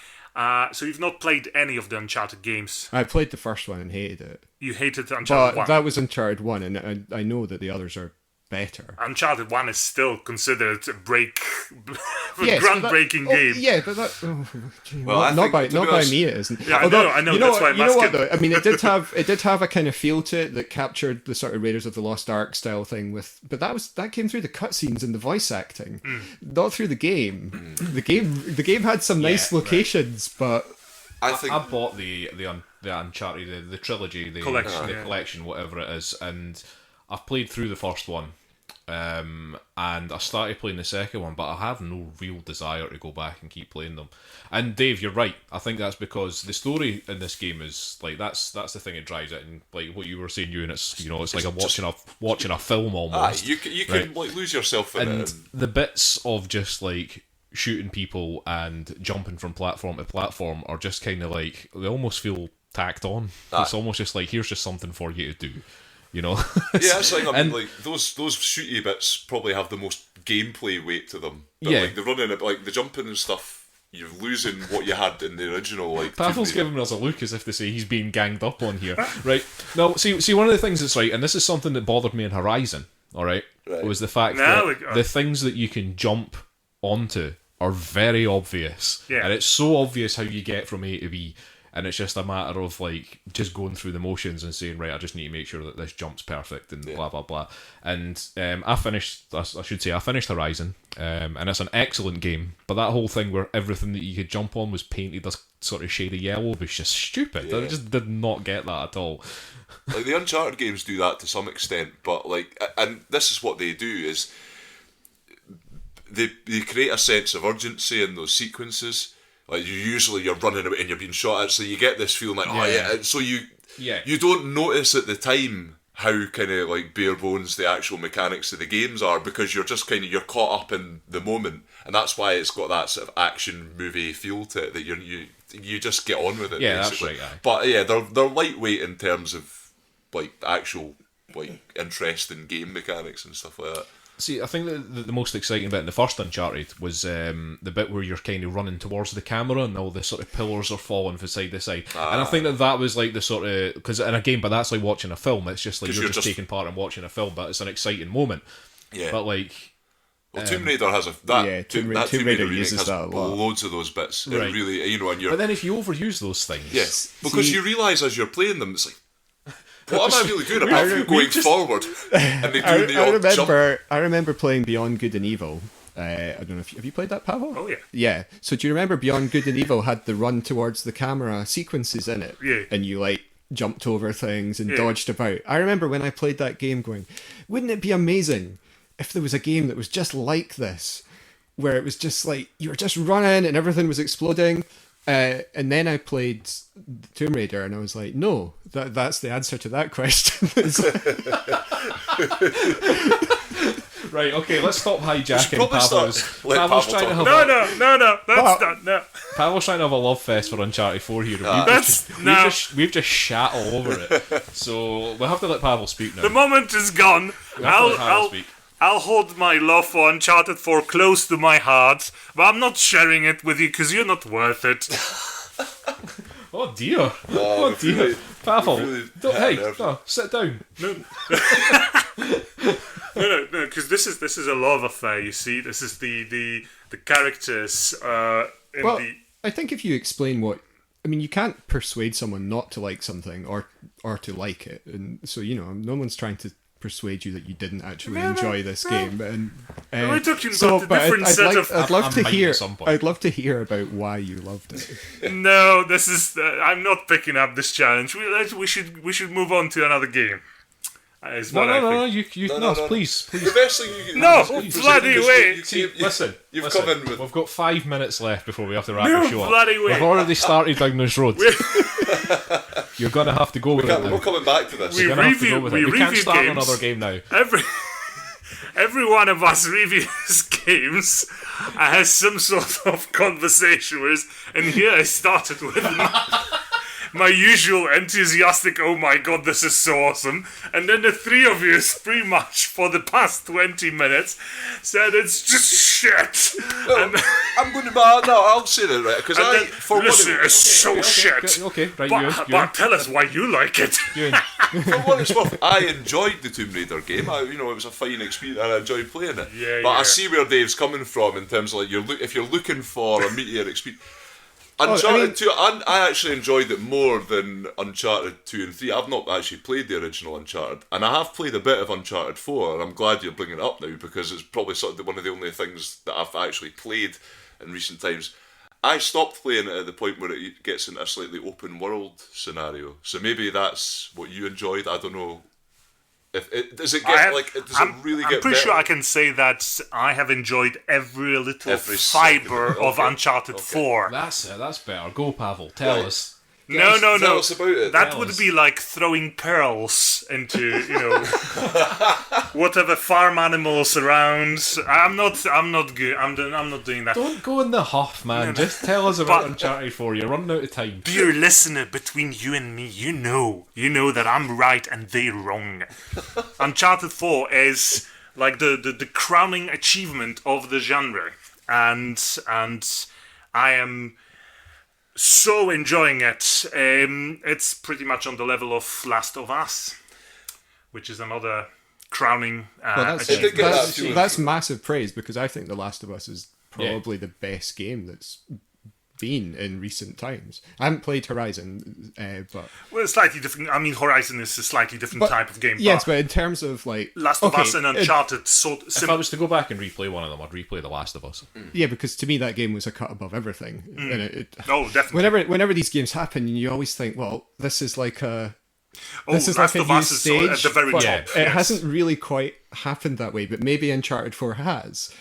Speaker 3: So you've not played any of the Uncharted games?
Speaker 4: I played the first one and hated it.
Speaker 3: You hated Uncharted 1?
Speaker 4: That was Uncharted 1, and I know that the others are better.
Speaker 3: Uncharted 1 is still considered a
Speaker 4: Yes,
Speaker 3: groundbreaking game.
Speaker 4: Yeah, but that...
Speaker 2: Well,
Speaker 4: not by me it isn't.
Speaker 3: Yeah,
Speaker 4: Although,
Speaker 3: I know.
Speaker 4: You know
Speaker 3: That's why I'm
Speaker 4: you know what,
Speaker 3: asking.
Speaker 4: though? I mean, it did have a kind of feel to it that captured the sort of Raiders of the Lost Ark style thing but that came through the cutscenes and the voice acting, not through the game. The game had some nice locations, but
Speaker 2: I
Speaker 1: bought the Uncharted, the trilogy, the collection, whatever it is, and I've played through the first one. And I started playing the second one, but I have no real desire to go back and keep playing them. And Dave, you're right. I think that's because the story in this game is like that's the thing that drives it. And like what you were saying, Euan, it's like watching a film almost.
Speaker 2: you can like lose yourself in it.
Speaker 1: The bits of just like shooting people and jumping from platform to platform are just kind of like they almost feel tacked on. It's almost just like here's just something for you to do. You know,
Speaker 2: it's like like those shooty bits probably have the most gameplay weight to them. But like the running, like the jumping and stuff, you're losing what you had in the original. Like
Speaker 1: Pawel's giving us a look as if to say he's being ganged up on here, right? No, see, one of the things that's right, and this is something that bothered me in Horizon. All right, was the fact that the things that you can jump onto are very obvious, and it's so obvious how you get from A to B. And it's just a matter of like just going through the motions and saying, right, I just need to make sure that this jump's perfect and blah blah blah. And I finished Horizon, and it's an excellent game. But that whole thing where everything that you could jump on was painted this sort of shade of yellow was just stupid. I just did not get that at all.
Speaker 2: Like the Uncharted games do that to some extent, but like, and this is what they do is they create a sense of urgency in those sequences. Like you're running away and you're being shot at, so you get this feeling like and so you don't notice at the time how kind of like bare bones the actual mechanics of the games are because you're just you're caught up in the moment, and that's why it's got that sort of action movie feel to it that you just get on with it.
Speaker 1: Yeah,
Speaker 2: basically.
Speaker 1: that's right.
Speaker 2: But they're lightweight in terms of like actual like interesting game mechanics and stuff like that.
Speaker 1: See, I think the most exciting bit in the first Uncharted was the bit where you're kind of running towards the camera and all the sort of pillars are falling from side to side. And I think that was like the sort of... Because in a game, but that's like watching a film. It's just like you're just taking part in watching a film, but it's an exciting moment. Yeah. But like...
Speaker 2: Well, Tomb Raider has Tomb Raider uses that a lot. Loads of those bits. Right. It really, and you're...
Speaker 1: But then if you overuse those things...
Speaker 2: Yes, because you realise as you're playing them, it's like... What am I really doing apart from going forward? And they do the odd jump.
Speaker 4: I remember playing Beyond Good and Evil. I don't know if have you played that, Pawel?
Speaker 3: Oh yeah.
Speaker 4: Yeah. So do you remember Beyond Good and Evil had the run towards the camera sequences in it?
Speaker 3: Yeah.
Speaker 4: And you like jumped over things and dodged about. I remember when I played that game going, wouldn't it be amazing if there was a game that was just like this, where it was just like you were just running and everything was exploding. And then I played Tomb Raider and I was like, no, that's the answer to that question.
Speaker 1: Right, okay, let's stop hijacking Pawel's.
Speaker 2: Pawel's trying to have
Speaker 3: No, that's not. No.
Speaker 1: Pawel's trying to have a love fest for Uncharted 4 here. We've just shat all over it. So we'll have to let Pawel speak now.
Speaker 3: The moment is gone. I'll hold my love for Uncharted 4 close to my heart, but I'm not sharing it with you because you're not worth it.
Speaker 1: Oh dear. Oh dear. Pawel, no, sit down.
Speaker 3: No, because this is a love affair. You see, this is the characters.
Speaker 4: I think if you explain you can't persuade someone not to like something or to like it, and so no one's trying to persuade you that you didn't actually enjoy this game. And
Speaker 3: we're talking about a different set of.
Speaker 4: I'd love to hear about why you loved it.
Speaker 3: No, this is. I'm not picking up this challenge. We should move on to another game.
Speaker 1: No, please.
Speaker 2: The best thing you can
Speaker 3: bloody way.
Speaker 1: Listen,
Speaker 2: come in with...
Speaker 1: We've got 5 minutes left before we have to wrap the show up.
Speaker 3: Bloody way.
Speaker 1: We've already started down this road. You're going to have to go with it now.
Speaker 2: We're coming back to this.
Speaker 1: We can't start another game now.
Speaker 3: Every one of us reviews games has some sort of conversation with, and here I started with my usual enthusiastic, oh my god, this is so awesome. And then the three of you, pretty much for the past 20 minutes, said it's just shit.
Speaker 2: Well, I'm going to. No, I'll say that, right? Because
Speaker 3: listen, it's so shit.
Speaker 1: Okay, right,
Speaker 3: But tell us why you like it.
Speaker 2: For what it's worth, I enjoyed the Tomb Raider game. It was a fine experience, and I enjoyed playing it.
Speaker 3: Yeah,
Speaker 2: but
Speaker 3: yeah.
Speaker 2: I see where Dave's coming from in terms of like if you're looking for a meatier experience. Uncharted 2, I actually enjoyed it more than Uncharted 2 and 3. I've not actually played the original Uncharted, and I have played a bit of Uncharted 4, and I'm glad you're bringing it up now, because it's probably sort of one of the only things that I've actually played in recent times. I stopped playing it at the point where it gets into a slightly open world scenario, so maybe that's what you enjoyed. I don't know.
Speaker 3: I'm pretty sure I can say that I have enjoyed every fiber of Uncharted 4.
Speaker 1: That's it. That's better. Go, Pawel. Tell us.
Speaker 3: No.
Speaker 2: Tell us about it.
Speaker 3: That would be like throwing pearls into, whatever farm animals around. I'm not good. I'm not doing that.
Speaker 1: Don't go in the huff, man. Just tell us about Uncharted 4. You're running out of time.
Speaker 3: Dear listener, between you and me, you know that I'm right and they're wrong. Uncharted 4 is like the crowning achievement of the genre, and I am so enjoying it. It's pretty much on the level of Last of Us, which is another crowning achievement.
Speaker 4: That's massive praise, because I think The Last of Us is probably the best game that's been in recent times. I haven't played Horizon, but
Speaker 3: it's slightly different. I mean, Horizon is a slightly different type of game.
Speaker 4: Yes, but in terms of like
Speaker 3: Last of Us and Uncharted,
Speaker 1: if I was to go back and replay one of them, I'd replay The Last of Us.
Speaker 4: Yeah, because to me that game was a cut above everything. And
Speaker 3: definitely.
Speaker 4: Whenever these games happen, you always think, well, this is like a
Speaker 3: Last of Us is at the very top.
Speaker 4: It hasn't really quite happened that way, but maybe Uncharted 4 has.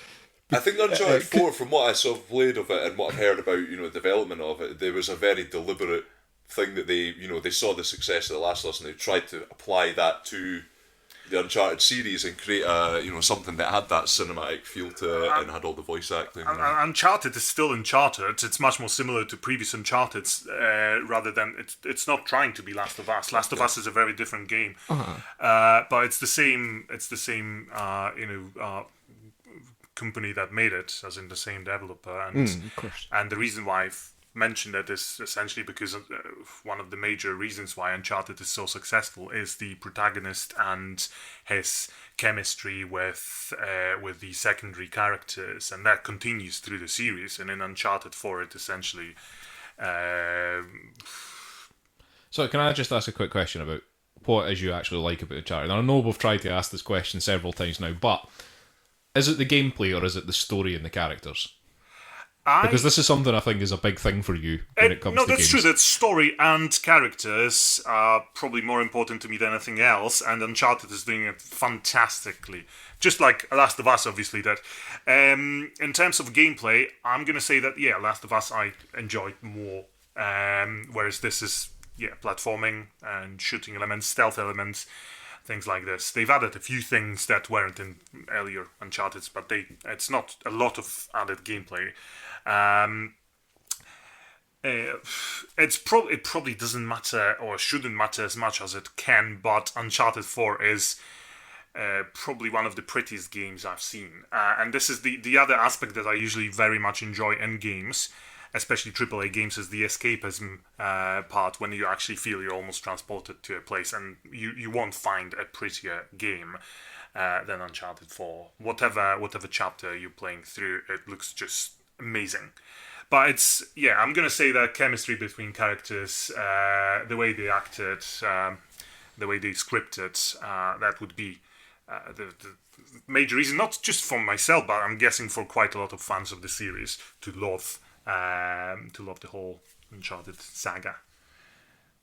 Speaker 2: I think Uncharted 4, from what I saw played of it and what I've heard about, the development of it, there was a very deliberate thing that they saw the success of The Last of Us and they tried to apply that to the Uncharted series and create something that had that cinematic feel to it and had all the voice acting.
Speaker 3: Uncharted is still Uncharted. It's much more similar to previous Uncharted's, rather than it's not trying to be Last of Us. Last of Us is a very different game, but it's the same. It's the same. Company that made it, as in the same developer, and the reason why I've mentioned it is essentially because one of the major reasons why Uncharted is so successful is the protagonist and his chemistry with the secondary characters, and that continues through the series. And in Uncharted 4, it essentially.
Speaker 1: So, can I just ask a quick question about what is you actually like about Uncharted? And I know we've tried to ask this question several times now, but is it the gameplay or is it the story and the characters? Because this is something I think is a big thing for you when it comes to games.
Speaker 3: No, that's true. That story and characters are probably more important to me than anything else, and Uncharted is doing it fantastically. Just like Last of Us, obviously. That in terms of gameplay, I'm going to say that, Last of Us I enjoyed more, whereas this is, platforming and shooting elements, stealth elements, things like this. They've added a few things that weren't in earlier Uncharted, but it's not a lot of added gameplay. It probably doesn't matter or shouldn't matter as much as it can, but Uncharted 4 is probably one of the prettiest games I've seen. And this is the other aspect that I usually very much enjoy in games, especially AAA games, is the escapism part, when you actually feel you're almost transported to a place, and you won't find a prettier game than Uncharted 4. Whatever chapter you're playing through, it looks just amazing. But it's, I'm going to say that chemistry between characters, the way they acted, the way they scripted, that would be the major reason, not just for myself, but I'm guessing for quite a lot of fans of the series to love the whole Uncharted saga.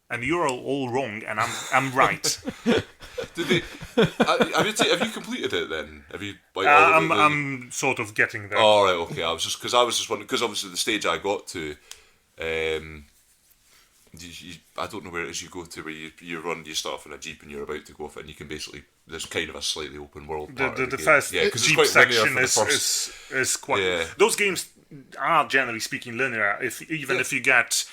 Speaker 3: And you're all wrong, and I'm right.
Speaker 2: Have you completed it then? Have you?
Speaker 3: I'm sort of getting there.
Speaker 2: Oh, right, okay. I was just wondering, because obviously the stage I got to, I don't know where it is you go to, where you start off in a jeep and you're about to go off it, and you can basically, there's kind of a slightly open world part
Speaker 3: the
Speaker 2: of the game.
Speaker 3: first jeep section
Speaker 2: is
Speaker 3: quite. Those games are generally speaking linear. If you get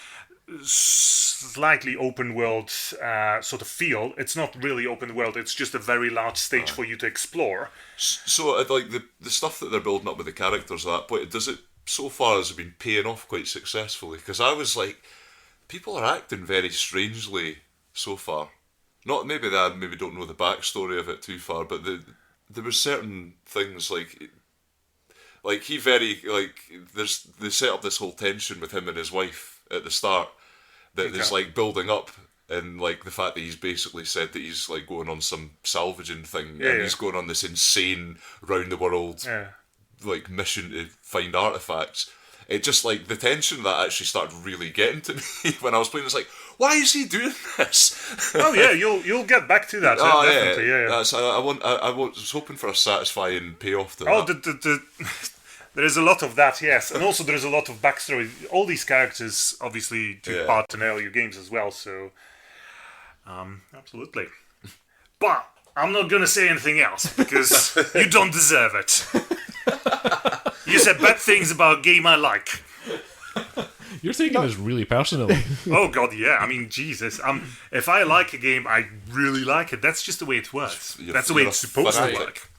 Speaker 3: slightly open world sort of feel. It's not really open world. It's just a very large stage for you to explore.
Speaker 2: So, like the stuff that they're building up with the characters at that point, does it so far has it been paying off quite successfully? Because I was like, people are acting very strangely so far. Not maybe they maybe don't know the backstory of it too far, but there were certain things like he very like they set up this whole tension with him and his wife at the start that is like building up, and like the fact that he's basically said that he's like going on some salvaging thing and he's going on this insane round the world like mission to find artifacts. It just like the tension of that actually started really getting to me when I was playing. It's like, why is he doing this?
Speaker 3: Oh yeah, you'll get back to that. Definitely, yeah.
Speaker 2: That's, I was hoping for a satisfying payoff to that.
Speaker 3: Oh, there is a lot of that, yes, and also there is a lot of backstory. All these characters obviously took part in earlier games as well, so absolutely. But I'm not gonna say anything else because you don't deserve it. You said bad things about a game I like.
Speaker 1: You're taking this really personally.
Speaker 3: Oh god, yeah. I mean, Jesus. If I like a game, I really like it. That's just the way it works. That's the way it's supposed to work.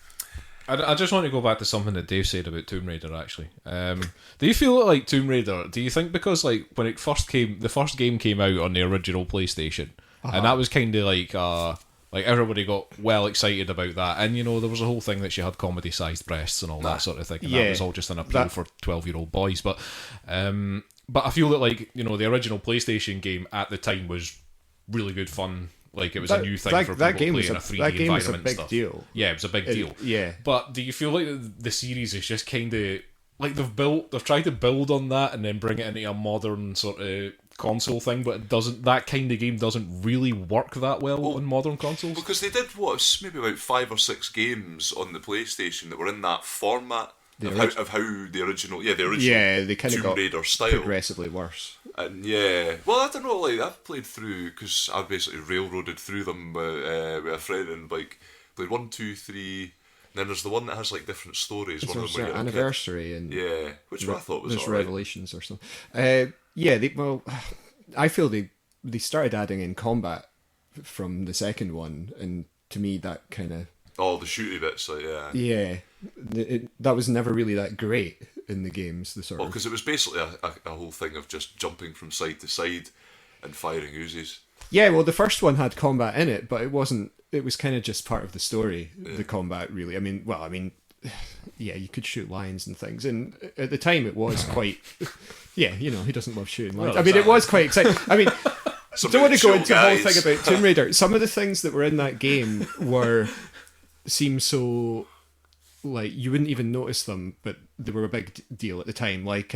Speaker 1: I just want to go back to something that Dave said about Tomb Raider, actually. Do you feel like Tomb Raider, do you think because like when it first came, the first game came out on the original PlayStation, and that was kind of like everybody got well excited about that, and you know there was a whole thing that she had comedy-sized breasts and all that sort of thing, and that was all just an appeal for 12-year-old boys. But I feel that like you know the original PlayStation game at the time was really good fun. Like it was a new thing for people to play in a 3D environment and stuff.
Speaker 4: Deal.
Speaker 1: Yeah, it was a big deal.
Speaker 4: Yeah.
Speaker 1: But do you feel like the series is just kind of like they've tried to build on that and then bring it into a modern sort of console thing, but it doesn't. That kind of game doesn't really work that well on modern consoles.
Speaker 2: Because they did maybe about 5 or 6 games on the PlayStation that were in that format. Of how the original
Speaker 4: they kind of
Speaker 2: Tomb Raider style
Speaker 4: progressively worse.
Speaker 2: And well, I don't know. Like I've played through because I basically railroaded through them with a friend and like played 1, 2, 3. And then there's the one that has like different stories. One of them
Speaker 4: There's Anniversary and
Speaker 2: which I thought was
Speaker 4: there's
Speaker 2: all right.
Speaker 4: Revelations or something. I feel they started adding in combat from the second one, and to me that kind of
Speaker 2: the shooty bits, like
Speaker 4: that was never really that great in the games. The sort of
Speaker 2: because it was basically a whole thing of just jumping from side to side and firing Uzis.
Speaker 4: Yeah, well, the first one had combat in it, but it wasn't. It was kind of just part of the story. The combat, really. I mean, you could shoot lions and things, and at the time it was quite. Who doesn't love shooting lions? It was quite exciting. I mean. I don't want to go into the whole thing about Tomb Raider. Some of the things that were in that game seem so like you wouldn't even notice them, but they were a big deal at the time. Like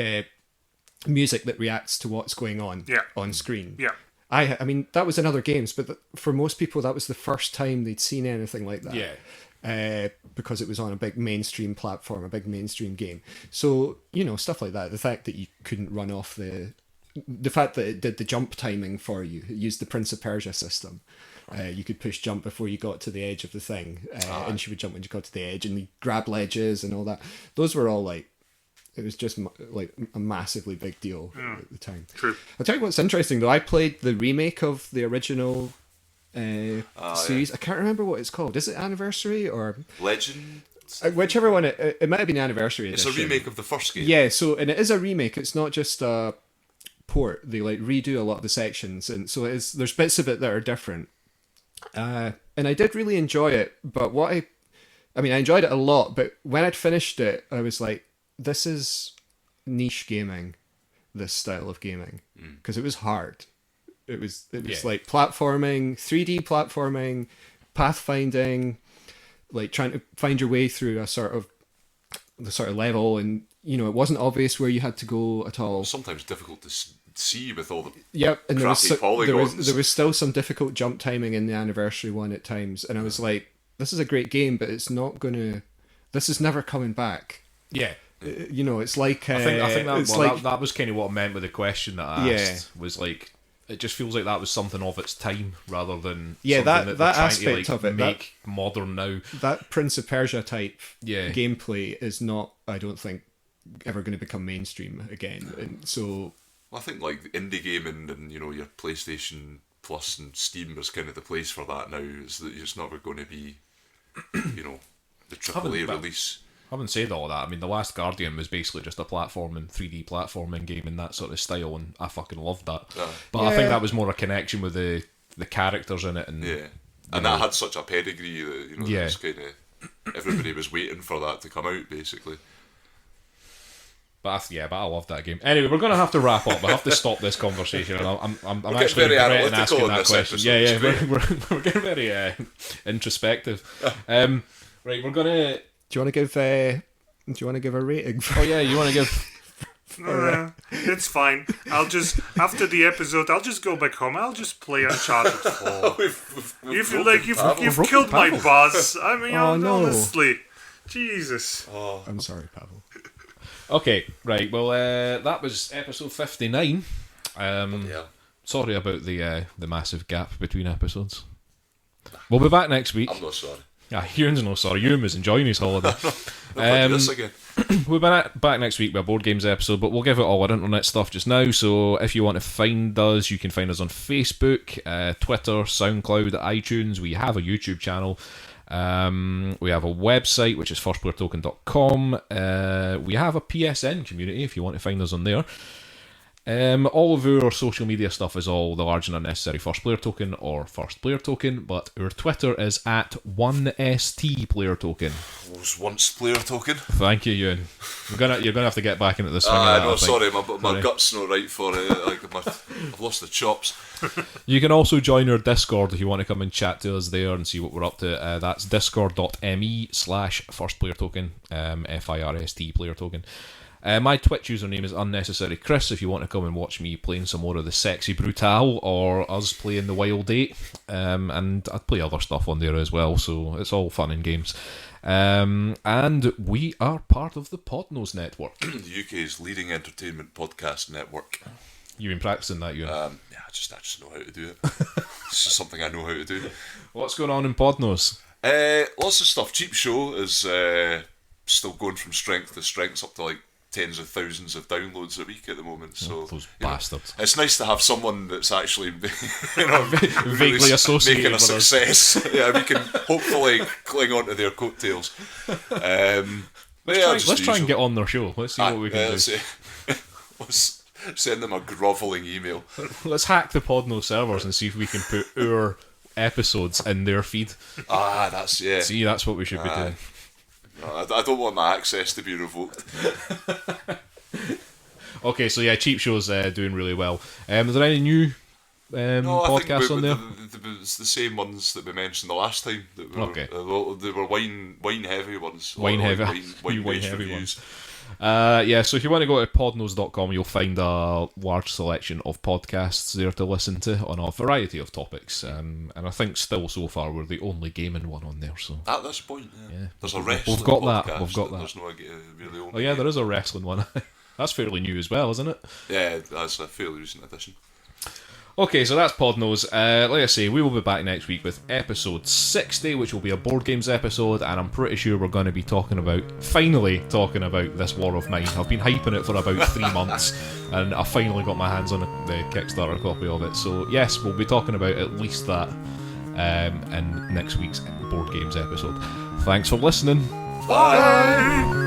Speaker 4: music that reacts to what's going on on screen.
Speaker 3: Yeah.
Speaker 4: I mean, that was in other games, but for most people, that was the first time they'd seen anything like that.
Speaker 1: Yeah.
Speaker 4: Because it was on a big mainstream platform, a big mainstream game. So, stuff like that. The fact that you couldn't run off the fact that it did the jump timing for you, it used the Prince of Persia system. You could push jump before you got to the edge of the thing, and she would jump when you got to the edge, and you grab ledges and all that. Those were all like, it was just like a massively big deal at the time.
Speaker 3: True.
Speaker 4: I'll tell you what's interesting though. I played the remake of the original series. I can't remember what it's called. Is it Anniversary or
Speaker 2: Legend?
Speaker 4: Whichever one. It might have been Anniversary edition.
Speaker 2: It's a remake of the first game.
Speaker 4: Yeah. So and it is a remake. It's not just a port. They like redo a lot of the sections, and so there's bits of it that are different. And I did really enjoy it, but I enjoyed it a lot, but when I'd finished it, I was like, this is niche gaming, this style of gaming, because it was hard. It was like platforming, 3D platforming, pathfinding, like trying to find your way through the sort of level, and it wasn't obvious where you had to go at all.
Speaker 2: Sometimes difficult to see with all the
Speaker 4: and
Speaker 2: crappy polygons.
Speaker 4: There was still some difficult jump timing in the Anniversary one at times, and I was like, this is a great game, but this is never coming back.
Speaker 1: Yeah.
Speaker 4: It's like
Speaker 1: I think that was kind of what I meant with the question that I asked. Was like it just feels like that was something of its time rather than something that
Speaker 4: aspect
Speaker 1: to, like,
Speaker 4: of it
Speaker 1: make modern now.
Speaker 4: That Prince of Persia type gameplay is not, I don't think, ever going to become mainstream again, and so
Speaker 2: Well, I think like indie gaming and your PlayStation Plus and Steam is kind of the place for that now. Is that it's not going to be, the AAA release.
Speaker 1: Having said all that, I mean, The Last Guardian was basically just a 3D platforming game in that sort of style, and I fucking loved that. But I think that was more a connection with the characters in it, and
Speaker 2: and that had such a pedigree that it was kind of everybody was waiting for that to come out, basically.
Speaker 1: But I love that game. Anyway, we're going to have to wrap up. I have to stop this conversation. I'm
Speaker 2: We're
Speaker 1: actually
Speaker 2: very
Speaker 1: regretting
Speaker 2: analytical
Speaker 1: asking
Speaker 2: in
Speaker 1: that
Speaker 2: this
Speaker 1: question.
Speaker 2: episode.
Speaker 1: We're getting very introspective. Right, we're going to...
Speaker 4: Do you want to give a rating?
Speaker 1: Oh yeah, you want to give...
Speaker 3: It's fine. I'll just, after the episode, I'll just go back home. I'll just play Uncharted 4. You've killed my buzz. I mean, honestly. Jesus.
Speaker 2: Oh.
Speaker 4: I'm sorry, Pawel.
Speaker 1: Okay, right. Well, that was episode 59. Sorry about the massive gap between episodes. We'll be back next week.
Speaker 2: I'm not sorry.
Speaker 1: Yeah, Euan's no sorry. Euan was enjoying his holiday.
Speaker 2: This again.
Speaker 1: We'll be back next week with a board games episode, but we'll give it all our internet stuff just now. So if you want to find us, you can find us on Facebook, Twitter, SoundCloud, iTunes. We have a YouTube channel. We have a website, which is firstplayertoken.com. We have a PSN community if you want to find us on there. All of our social media stuff is all the large and unnecessary First Player Token or First Player Token, but our Twitter is at 1ST Player Token.
Speaker 2: Was once Player Token.
Speaker 1: Thank you, Euan. You're gonna have to get back into the swing of that.
Speaker 2: No, sorry, my gut's not right for it. I've lost the chops.
Speaker 1: You can also join our Discord if you want to come and chat to us there and see what we're up to. That's discord.me/firstplayertoken, FIRST Player Token. My Twitch username is Unnecessary Chris if you want to come and watch me playing some more of the Sexy Brutal or us playing the Wild 8. And I play other stuff on there as well, so it's all fun and games. And we are part of the Podnose Network.
Speaker 2: The UK's leading entertainment podcast network.
Speaker 1: You've been practicing that, Euan?
Speaker 2: I just know how to do it. It's just something I know how to do.
Speaker 1: What's going on in Podnose?
Speaker 2: Lots of stuff. Cheap Show is still going from strength to strength, up to like tens of thousands of downloads a week at the moment. So
Speaker 1: those bastards.
Speaker 2: It's nice to have someone that's actually
Speaker 1: vaguely
Speaker 2: really
Speaker 1: associated
Speaker 2: making a
Speaker 1: with us.
Speaker 2: success. We can hopefully cling on to their coattails.
Speaker 1: Let's try and get on their show. Let's see what we can do.
Speaker 2: Let's send them a grovelling email.
Speaker 1: Let's hack the Podnose servers and see if we can put our episodes in their feed.
Speaker 2: See,
Speaker 1: that's what we should be doing.
Speaker 2: I don't want my access to be revoked.
Speaker 1: Okay, so yeah, Cheap Show's doing really well. Is there any new podcasts on there?
Speaker 2: It's the same ones that we mentioned the last time. That were,
Speaker 1: Okay.
Speaker 2: They were wine heavy ones.
Speaker 1: Wine heavy
Speaker 2: reviews.
Speaker 1: ones. So if you want to go to podnose.com, you'll find a large selection of podcasts there to listen to on a variety of topics. And I think still so far we're the only gaming one on there. So
Speaker 2: at this point,
Speaker 1: yeah.
Speaker 2: There's a wrestling
Speaker 1: We've got
Speaker 2: podcast.
Speaker 1: that. We've got that.
Speaker 2: There's no, we're the only
Speaker 1: oh yeah, there is a wrestling one. That's fairly new as well, isn't it?
Speaker 2: Yeah, that's a fairly recent addition.
Speaker 1: Okay, so that's Podnose. Like I say, we will be back next week with episode 60, which will be a board games episode, and I'm pretty sure we're going to be finally talking about this War of Mine. I've been hyping it for about 3 months, and I finally got my hands on the Kickstarter copy of it. So yes, we'll be talking about at least that in next week's board games episode. Thanks for listening.
Speaker 2: Bye!